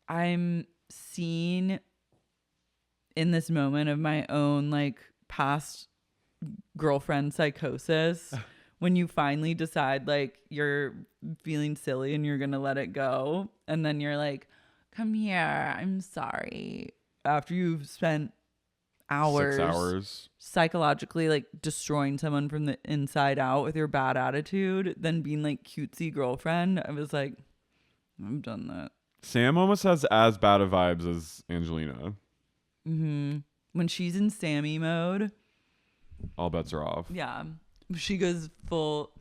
I'm seeing in this moment of my own like past girlfriend psychosis when you finally decide like you're feeling silly and you're going to let it go. And then you're like, come here, I'm sorry. After you've spent 6 hours psychologically like destroying someone from the inside out with your bad attitude, then being like cutesy girlfriend, I was like, I've done that. Sam almost has as bad of vibes as Angelina. Mm-hmm. When she's in Sammy mode, all bets are off. Yeah. She goes full.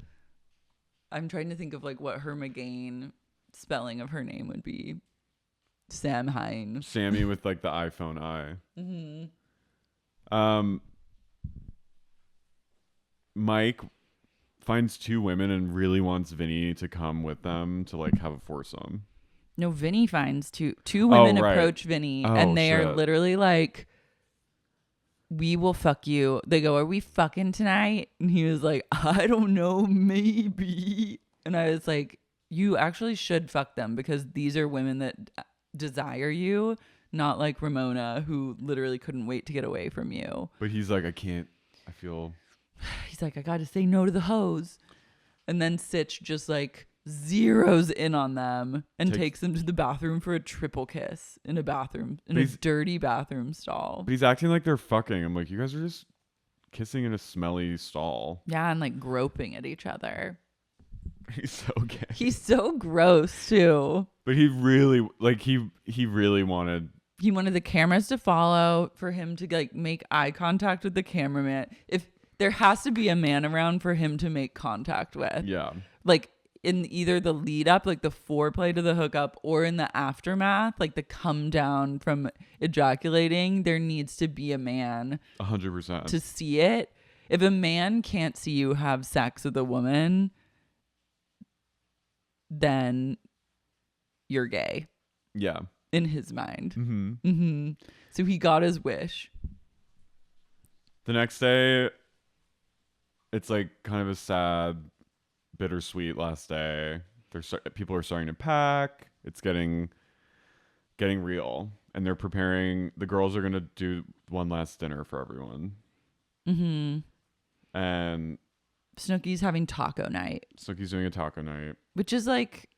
I'm trying to think of like what her Meghan spelling of her name would be. Sam Hine. Sammy with like the iPhone I. Mm-hmm. Mike finds 2 women and really wants Vinny to come with them to like have a foursome. No, Vinny finds two women approach Vinny and they are literally like, we will fuck you. They go, are we fucking tonight? And he was like, I don't know, maybe. And I was like, you actually should fuck them because these are women that desire you, not like Ramona, who literally couldn't wait to get away from you. But he's like, I can't. I feel. He's like, I got to say no to the hoes. And then Sitch just like zeroes in on them and takes them to the bathroom for a triple kiss in a bathroom, in a dirty bathroom stall. But he's acting like they're fucking. I'm like, you guys are just kissing in a smelly stall. Yeah, and like groping at each other. He's so gay. He's so gross too. But he really he really wanted. He wanted the cameras to follow, for him to like make eye contact with the cameraman. If there has to be a man around for him to make contact with. Yeah. Like in either the lead up, like the foreplay to the hookup, or in the aftermath, like the come down from ejaculating, there needs to be a man 100%. to see it. If a man can't see you have sex with a woman, then you're gay. Yeah. In his mind. Mm-hmm. So he got his wish. The next day, it's like kind of a sad, bittersweet last day. People are starting to pack. It's getting real, and they're preparing. The girls are gonna do one last dinner for everyone. And Snooki's having taco night. Snooki's doing a taco night, which is like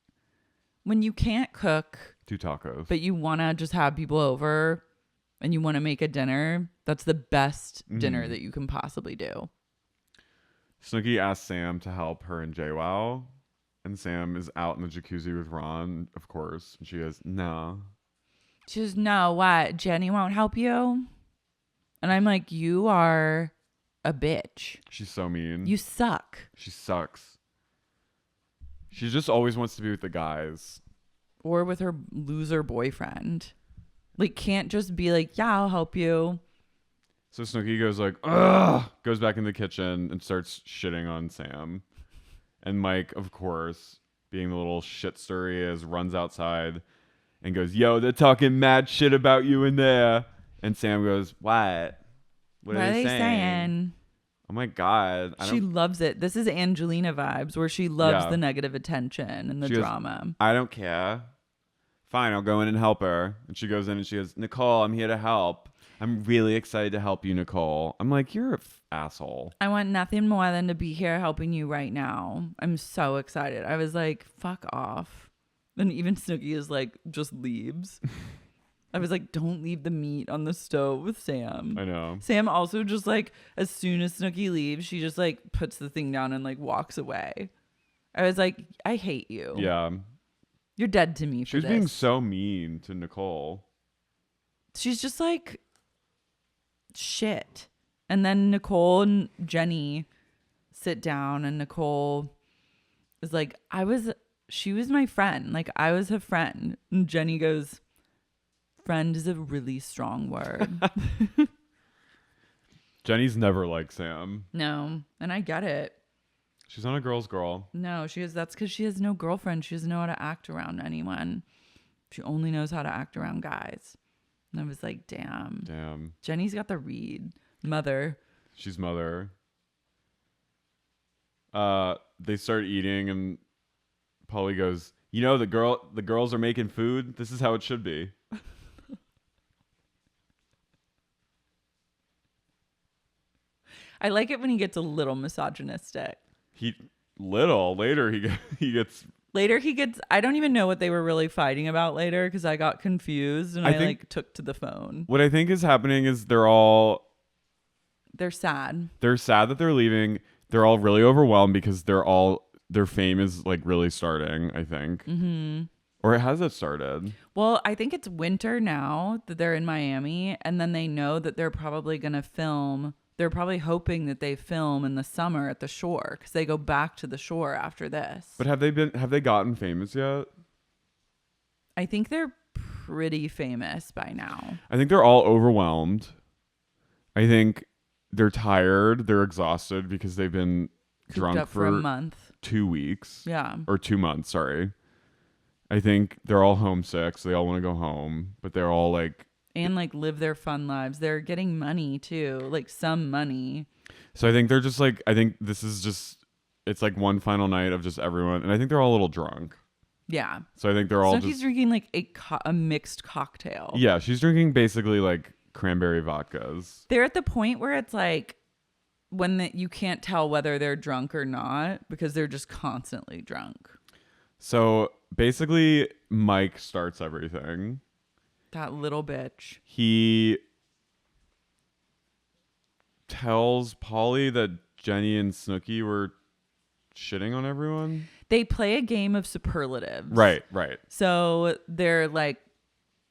when you can't cook, 2 tacos, but you want to just have people over and you want to make a dinner. That's the best dinner that you can possibly do. Snooki asks Sam to help her and JWoww, and Sam is out in the jacuzzi with Ron, of course. And she goes, no. She goes, no, what? Jenny won't help you? And I'm like, you are a bitch. She's so mean. You suck. She sucks. She just always wants to be with the guys. Or with her loser boyfriend. Like, can't just be like, yeah, I'll help you. So Snooki goes like, ugh, goes back in the kitchen and starts shitting on Sam. And Mike, of course, being the little shitster he is, runs outside and goes, yo, they're talking mad shit about you in there. And Sam goes, what? What are they saying? Oh my God. She loves it. This is Angelina vibes where she loves the negative attention and the drama. Goes, I don't care. Fine, I'll go in and help her. And she goes in and she goes, Nicole, I'm here to help. I'm really excited to help you, Nicole. I'm like, you're an asshole. I want nothing more than to be here helping you right now. I'm so excited. I was like, fuck off. And even Snooki is like, just leaves. I was like, don't leave the meat on the stove with Sam. I know. Sam also just like, as soon as Snooki leaves, she just like puts the thing down and like walks away. I was like, I hate you. Yeah. You're dead to me for this. She was being so mean to Nicole. She's just like, shit. And then Nicole and Jenny sit down and Nicole is like, she was my friend. Like, I was her friend. And Jenny goes, friend is a really strong word. Jenny's never liked Sam. No. And I get it. She's not a girl's girl. No, that's because she has no girlfriend. She doesn't know how to act around anyone. She only knows how to act around guys. And I was like, damn. Jenny's got the read. Mother. She's mother. They start eating and Pauly goes, you know, the girls are making food. This is how it should be. I like it when he gets a little misogynistic. Later he gets I don't even know what they were really fighting about later because I got confused and I like took to the phone. What I think is happening is they're sad. They're sad that they're leaving. They're all really overwhelmed because their fame is like really starting, I think. Mm-hmm. Or has it started? Well, I think it's winter now that they're in Miami, and then they know that they're probably going to film. They're probably hoping that they film in the summer at the shore because they go back to the shore after this. But have they gotten famous yet? I think they're pretty famous by now. I think they're all overwhelmed. I think they're tired. They're exhausted because they've been drunk for a month. 2 weeks. Yeah. Or 2 months, sorry. I think they're all homesick, so they all want to go home, but they're all like... And like live their fun lives. They're getting money too, like some money. So I think they're just like, I think this is just, it's like one final night of just everyone. And I think they're all a little drunk. Yeah. So I think they're all Snooki's drinking like a mixed cocktail. Yeah, she's drinking basically like cranberry vodkas. They're at the point where it's like you can't tell whether they're drunk or not because they're just constantly drunk. So basically Mike starts everything. That little bitch. He tells Pauly that Jenny and Snooki were shitting on everyone. They play a game of superlatives. Right. So they're like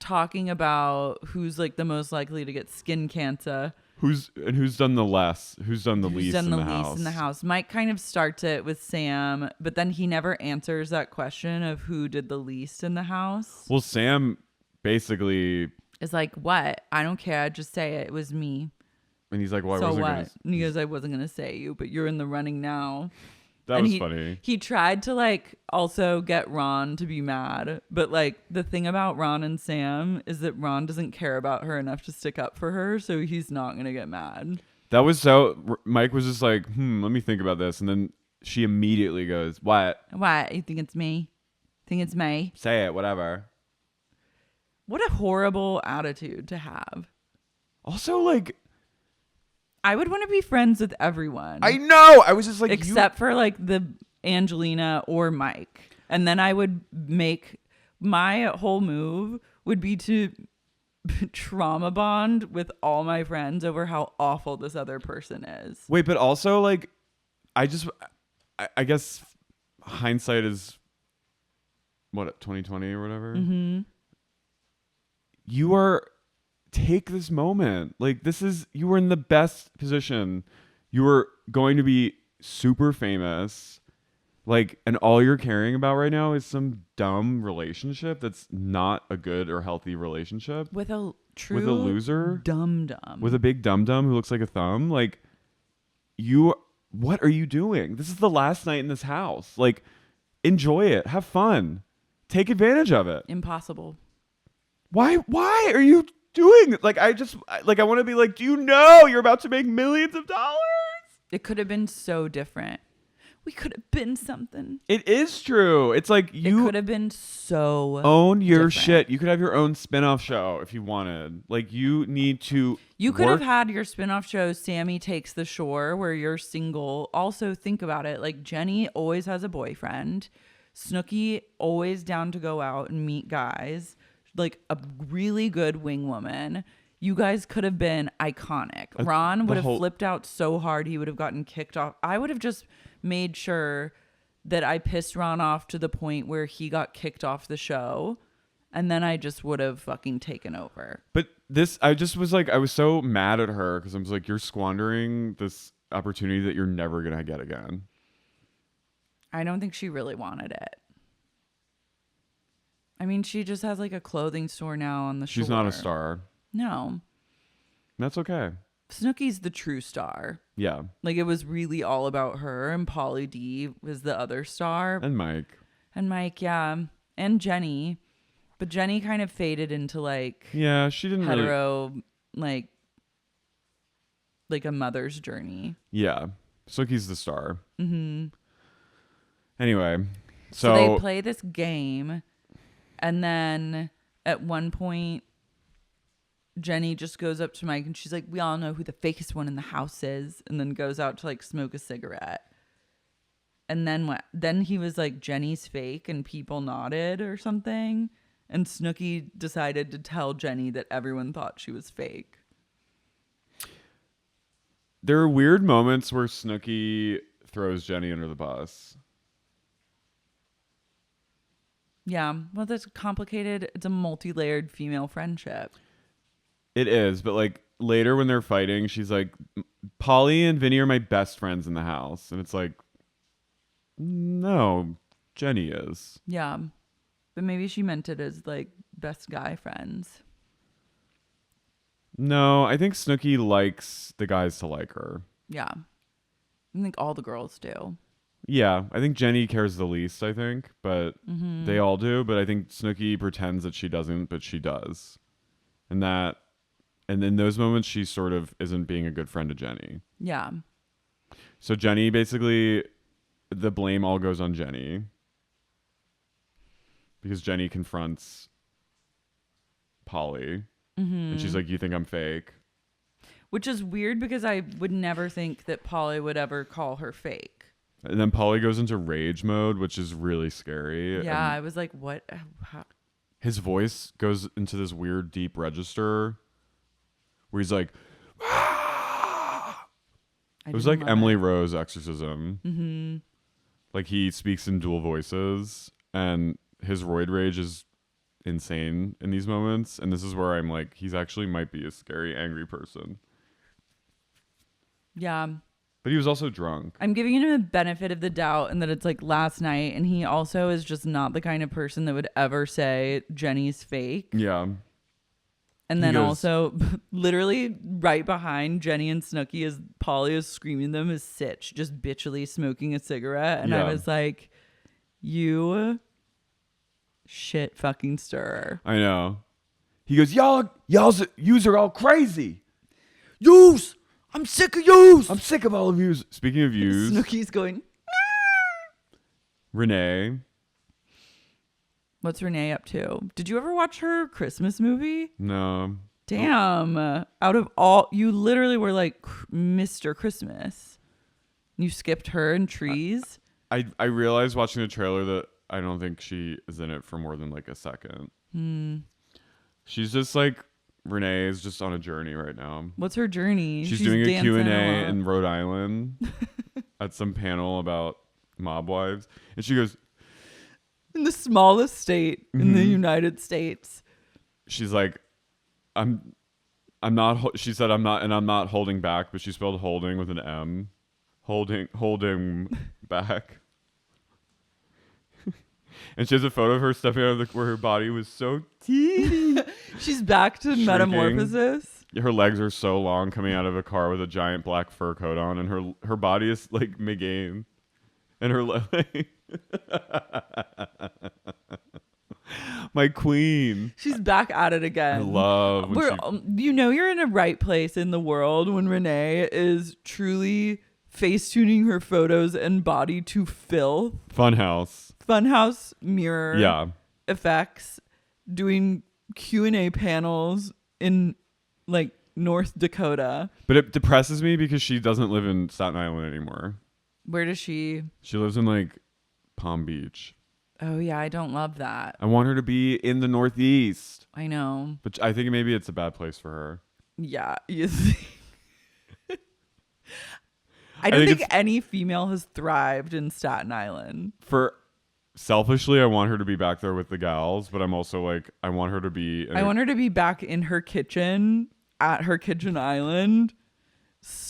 talking about who's like the most likely to get skin cancer. Who's done the less? Who's done the Who's least done in the the least house? in the house? Mike kind of starts it with Sam, but then he never answers that question of who did the least in the house. Well, Sam basically, It's like, what? I don't care. Just say it. It was me. and he's like, "Well, I So wasn't what? gonna." And he goes, I wasn't gonna say you, but you're in the running now. That And was he, funny. He tried to like also get Ron to be mad, but like the thing about Ron and Sam is that Ron doesn't care about her enough to stick up for her, so he's not gonna get mad. That was so. Mike was just like, let me think about this, and then she immediately goes, "What? What? You think it's me? Think it's me? Say it, whatever." What a horrible attitude to have. Also, like, I would want to be friends with everyone. I know. I was just like, except for like the Angelina or Mike. And then I would make my whole move would be to trauma bond with all my friends over how awful this other person is. Wait, but also like, I guess hindsight is what 2020 or whatever. Mm-hmm. Take this moment. Like you were in the best position. You were going to be super famous. Like, and all you're caring about right now is some dumb relationship that's not a good or healthy relationship. With a true with a loser. Dum-dum. With a big dum-dum who looks like a thumb. Like, what are you doing? This is the last night in this house. Like, enjoy it. Have fun. Take advantage of it. Impossible. Why are you doing it? Like, I want to be like, do you know you're about to make millions of dollars? It could have been so different. We could have been something. It is true. It's like It could have been so own your different. shit. You could have your own spin-off show if you wanted. Like, you need to You could have had your spin-off show Sammy Takes the Shore where you're single. Also think about it. Like Jenny always has a boyfriend. Snooki always down to go out and meet guys. Like a really good wing woman. You guys could have been iconic. Ron would have flipped out so hard he would have gotten kicked off. I would have just made sure that I pissed Ron off to the point where he got kicked off the show. And then I just would have fucking taken over. But I just was like, I was so mad at her because I was like, you're squandering this opportunity that you're never going to get again. I don't think she really wanted it. I mean, she just has like a clothing store now on the shore. She's not a star. No. That's okay. Snooki's the true star. Yeah. Like it was really all about her, and Pauly D was the other star. And Mike. And Mike, yeah. And Jenny. But Jenny kind of faded into like yeah, she didn't hetero really... like a mother's journey. Yeah. Snooki's the star. Mm-hmm. Anyway. So they play this game, and then at one point Jenny just goes up to Mike and she's like, we all know who the fakest one in the house is, and then goes out to like smoke a cigarette. And then what? Then he was like, Jenny's fake, and people nodded or something. And Snooki decided to tell Jenny that everyone thought she was fake. There are weird moments where Snooki throws Jenny under the bus. Yeah, well, that's complicated. It's a multi-layered female friendship. It is, but like later when they're fighting, she's like, Pauly and Vinny are my best friends in the house. And it's like, no, Jenny is. Yeah, but maybe she meant it as like best guy friends. No, I think Snooki likes the guys to like her. Yeah, I think all the girls do. Yeah, I think Jenny cares the least, I think, but they all do. But I think Snooki pretends that she doesn't, but she does. And in those moments, she sort of isn't being a good friend to Jenny. Yeah. So Jenny, basically, the blame all goes on Jenny. Because Jenny confronts Pauly. Mm-hmm. And she's like, you think I'm fake? Which is weird because I would never think that Pauly would ever call her fake. And then Pauly goes into rage mode, which is really scary. Yeah, And I was like, what? How? his voice goes into this weird deep register where he's like, it was like Emily Rose exorcism. Mm-hmm. Like he speaks in dual voices, and his roid rage is insane in these moments. And this is where I'm like, he's actually might be a scary, angry person. Yeah. But he was also drunk. I'm giving him a benefit of the doubt and that it's like last night. And he also is just not the kind of person that would ever say Jenny's fake. Yeah. And then also, literally right behind Jenny and Snooki is Pauly is screaming them is Sitch, just bitchily smoking a cigarette. And I was like, you shit fucking stirrer. I know. He goes, yous are all crazy. Yous! I'm sick of yous! I'm sick of all of yous. Speaking of yous. Snooki's going, Renee. what's Renee up to? Did you ever watch her Christmas movie? No. Damn. Out of all, you literally were like Mr. Christmas. You skipped her and trees. I realized watching the trailer that I don't think she is in it for more than like a second. She's just like, Renee is just on a journey right now. What's her journey? She's doing a Q&A in Rhode Island at some panel about mob wives. And she goes, in the smallest state in the United States. She's like, I'm not, she said, I'm not holding back, but she spelled holding with an M. Holding back. And she has a photo of her stepping out of where her body was so teeny. She's back to metamorphosis. Her legs are so long coming out of a car with a giant black fur coat on, and her body is like Meghan. And her leg. My queen. She's back at it again. I love when you're in a right place in the world when Renee is truly face tuning her photos and body to filth. Funhouse mirror effects, doing Q&A panels in like North Dakota. But it depresses me because she doesn't live in Staten Island anymore. Where does she? She lives in like Palm Beach. Oh yeah, I don't love that. I want her to be in the Northeast. I know. But I think maybe it's a bad place for her. Yeah. You see. I don't think any female has thrived in Staten Island. Selfishly, I want her to be back there with the gals, but I'm also like, I want her to be back in her kitchen at her kitchen island,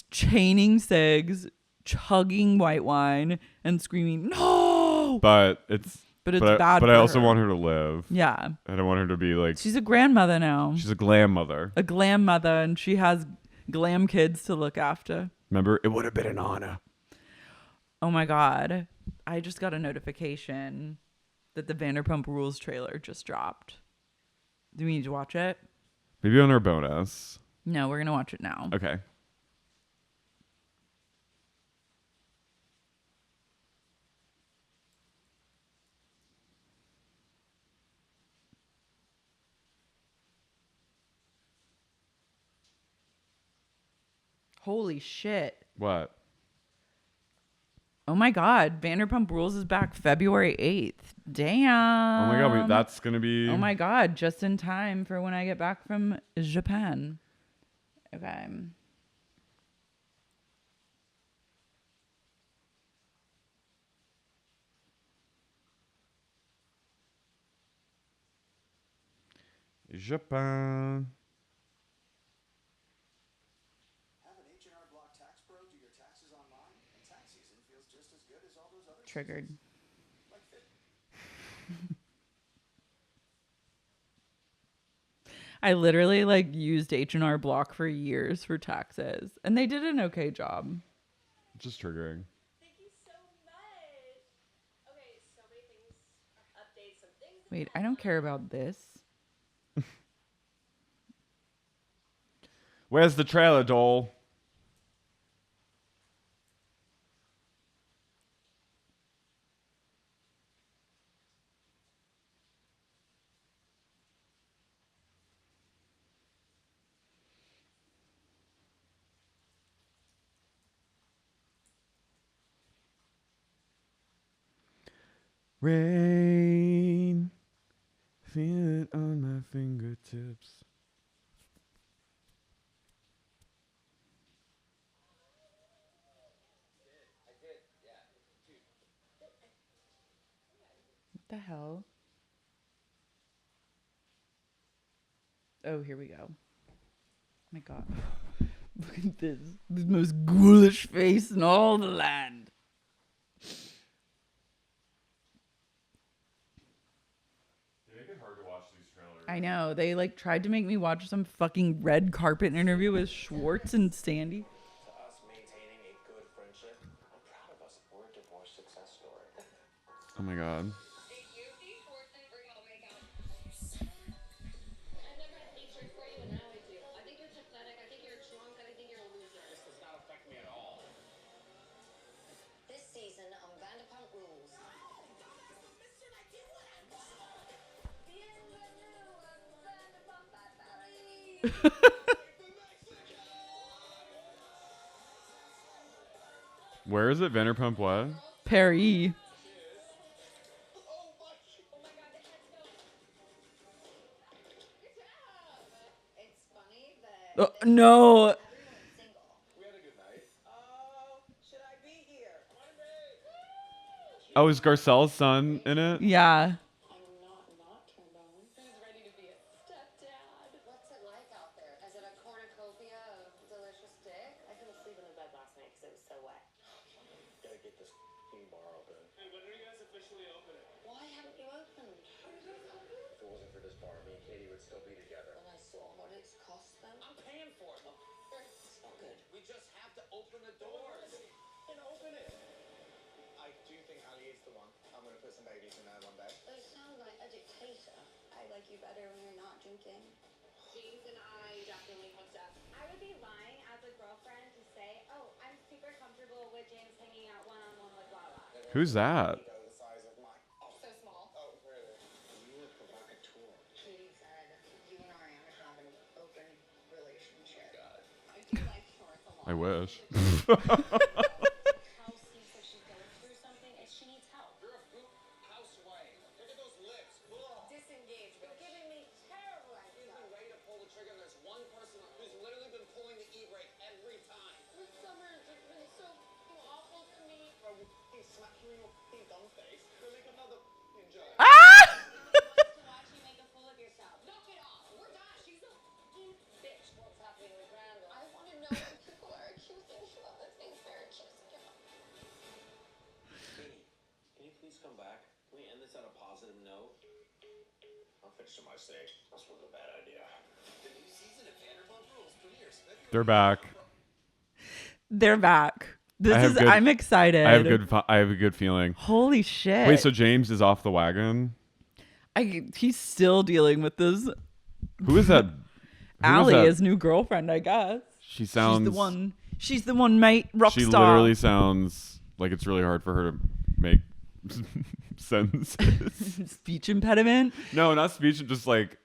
chaining cigs, chugging white wine, and screaming, no! But it's bad. But I also want her to live. Yeah. And I want her to be like, she's a grandmother now. She's a glam mother. A glam mother, and she has glam kids to look after. Remember, it would have been an honor. Oh my God. I just got a notification that the Vanderpump Rules trailer just dropped. Do we need to watch it? Maybe on our bonus. No, we're going to watch it now. Okay. Holy shit. What? Oh my God. Vanderpump Rules is back February 8th. Damn. Oh my God. That's going to be. Oh my God. Just in time for when I get back from Japan. Okay. Japan. Triggered. I literally like used H&R Block for years for taxes, and they did an okay job. Just triggering. Thank you so much. Okay, so many things, updates, some things. Wait, I don't care about this. Where's the trailer, doll? Rain, feel it on my fingertips. What the hell? Oh, here we go. Oh my God. Look at this. The most ghoulish face in all the land. They make it hard to watch these trailers. I know. They like tried to make me watch some fucking red carpet interview with Schwartz and Sandy. To us maintaining a good friendship, I'm proud of us. We're a divorce success story. Oh my god. Did you see Schwartz and Groomer make out? I've never had hatred for you, and now I do. I think you're pathetic. I think you're drunk, and I think you're a loser. This does not affect me at all. This season on Vanderpump Rules. Where is it? Vanderpump what? Perry. Oh my god, the head's go. Good job. It's funny that No. everyone's single. We had a good night. Should I be here? Oh, is Garcelle's son in it? Yeah. I'm not turned on. Who's ready to be a stepdad? What's it like out there? Is it a cornucopia of delicious dick? I couldn't sleep in the bed last night because it was so wet. Gotta get this bar open. Hey, when are you guys officially opening? Why haven't you opened? If it wasn't for this bar, me and Katie would still be together. When I saw what it's cost them. I'm paying for it. It's not good. We just have to open the doors. And open it. I do think Ali is the one. I'm gonna put some babies in there one day. But it sounds like a dictator. I like you better when you're not drinking. James and I definitely hooked up. I would be lying as a girlfriend to say, oh, I'm super comfortable with James hanging out one-on-one with Lala. Who's that? You know, the size of my. So small. Oh, really? You were provocateur. Katie said you and Ariana have an open relationship. I do like shorts a lot. I wish. How sees that she's going through something and she needs help. You're a boot housewife. Look at those lips. Ugh. Disengaged. You're giving me terrible He's anxiety. been ready to pull the trigger. There's one person who's literally been pulling the e-brake every time. This summer has just been so awful to me. He smacked you in your dumb face. Go make another joke. Who wants to watch you make a fool of yourself? Knock it off. We're done. She's a fucking bitch. What's happening with Randall? I want to know when people are accusing you of the things they're accusing you of. Katie, can you please come back? Can we end this on a positive note? I'm finishing my steak. This was a bad idea. The new season of Vanderpump Rules premieres February. They're back. They're back. This I have is good- I'm excited. I have a good feeling. Holy shit. Wait, so James is off the wagon? He's still dealing with this Who is that? Who is Allie, that? his new girlfriend, I guess. She sounds. She's the one. She's the one, mate. Rock She star. literally sounds like it's really hard for her to make sentences. Speech impediment. No, not speech. Just like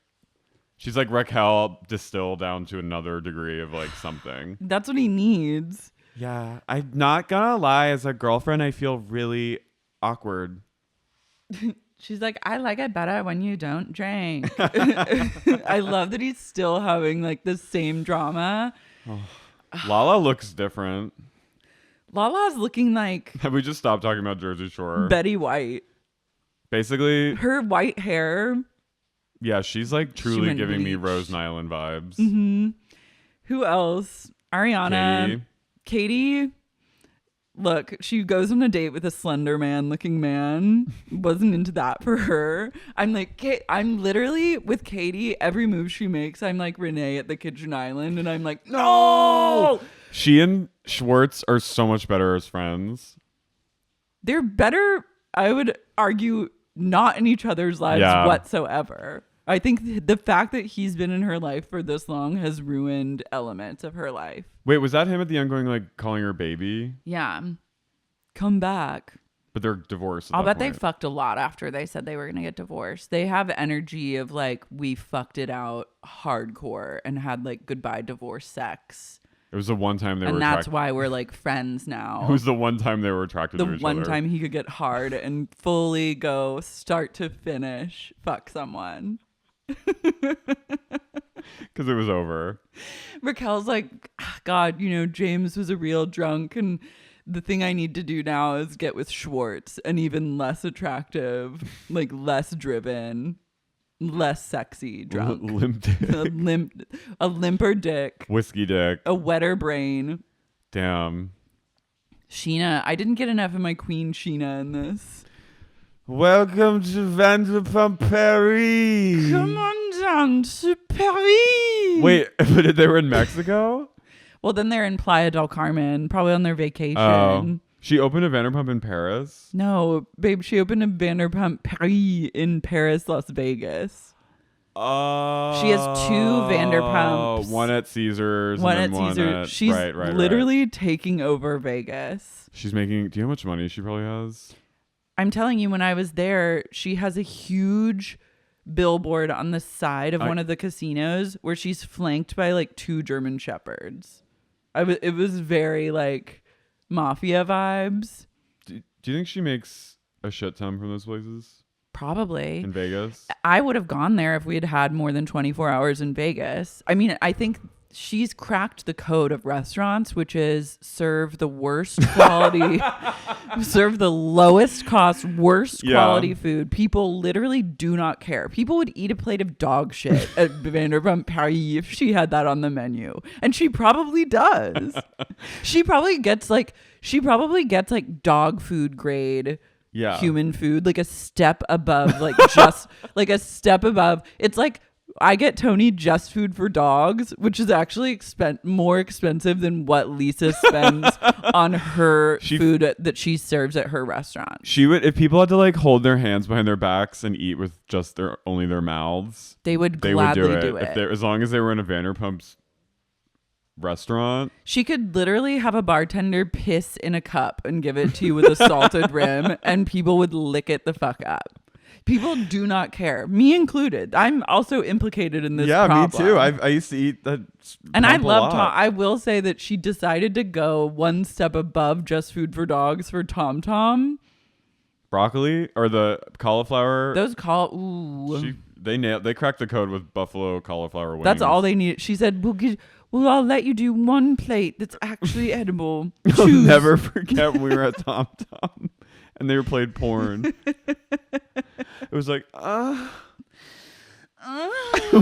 she's like Raquel distilled down to another degree of like something. That's what he needs. Yeah, I'm not gonna lie. As a girlfriend, I feel really awkward. She's like, I like it better when you don't drink. I love that he's still having like the same drama. Lala looks different. Lala's looking like Have we just stopped talking about Jersey Shore? Betty White. Basically, Her white hair. yeah, she's like truly went giving me bleach. Rose Nyland vibes. Who else? Ariana. Katie. Look, she goes on a date with a slender man looking man. Wasn't into that for her. I'm like, I'm literally with Katie. Every move she makes, I'm like Renee at the Kitchen Island. And I'm like, no! She and Schwartz are so much better as friends. They're better, I would argue, not in each other's lives Yeah. whatsoever. I think the fact that he's been in her life for this long has ruined elements of her life. Wait, was that him at the end going like calling her baby? Yeah. Come back. But they're divorced. at I'll that bet they point. fucked a lot after they said they were going to get divorced. They have energy of like, we fucked it out hardcore and had like goodbye divorce sex. It was the one time they were And that's attracted. why we're like friends now. It was the one time they were attracted The to each one other. time he could get hard and fully go start to finish, fuck someone. Because it was over. Raquel's like, "Ah, God, you know, James was a real drunk, and the thing I need to do now is get with Schwartz, an even less attractive, like less driven less sexy drunk. Limp dick. a limper dick, Whiskey dick. a wetter brain. Damn. Sheena, I didn't get enough of my queen Sheena in this. Welcome to Vanderpump Paris. Come on down to Paris. Wait, but they were in Mexico? Well, then they're in Playa del Carmen, probably on their vacation. Oh. She opened a Vanderpump in Paris? No, babe, she opened a Vanderpump Paris in Paris, Las Vegas. Oh. She has 2 Vanderpumps. One at Caesars. One and at then Caesars. One at, She's right. literally taking over Vegas. She's making, do you know how much money she probably has? I'm telling you, when I was there, she has a huge billboard on the side of one of the casinos where she's flanked by like 2 German shepherds. It was very like mafia vibes. Do you think she makes a shit ton from those places? Probably. In Vegas? I would have gone there if we had had more than 24 hours in Vegas. I mean, I think she's cracked the code of restaurants, which is serve the worst quality, serve the lowest cost, worst quality food. People literally do not care. People would eat a plate of dog shit at Vanderpump Paris if she had that on the menu. And she probably does. She probably gets like dog food grade human food, like a step above, like just like a step above. It's like I get Tony just food for dogs, which is actually more expensive than what Lisa spends on her food that she serves at her restaurant. She would, if people had to like hold their hands behind their backs and eat with just only their mouths, they would gladly do it. As long as they were in a Vanderpump's restaurant. She could literally have a bartender piss in a cup and give it to you with a salted rim, and people would lick it the fuck up. People do not care, me included. I'm also implicated in this problem. Me too. I used to eat that. And I love Tom. I will say that she decided to go one step above just food for dogs for Tom Tom. Broccoli or the cauliflower. They cracked the code with buffalo cauliflower wings. That's all they need. She said, well, I'll let you do one plate that's actually edible. I'll never forget when we were at Tom Tom and they were played porn. It was like,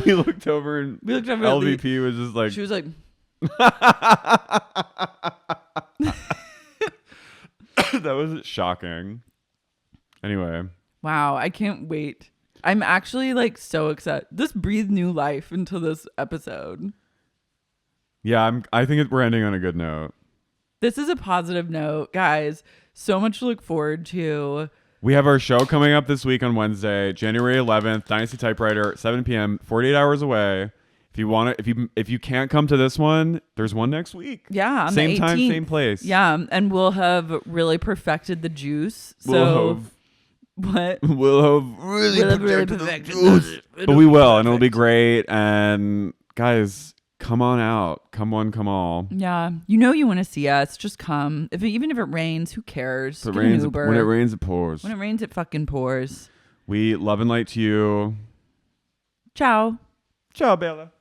we looked over and LVP was just like, she was like, that was shocking. Anyway. Wow, I can't wait. I'm actually like so excited. This breathed new life into this episode. Yeah, I think we're ending on a good note. This is a positive note, guys. So much to look forward to. We have our show coming up this week on Wednesday, January 11th, Dynasty Typewriter, 7 p.m., 48 hours away. If you want to, if you can't come to this one, there's one next week. Yeah, on same the 18th. Time, same place. Yeah, and we'll have really perfected the juice. So We'll have really perfected the juice. But we will, and it'll be great. And guys, come on out. Come on, come all. Yeah. You want to see us. Just come. Even if it rains, who cares? When it rains, it pours. When it rains, it fucking pours. We love and light to you. Ciao. Ciao, Bella.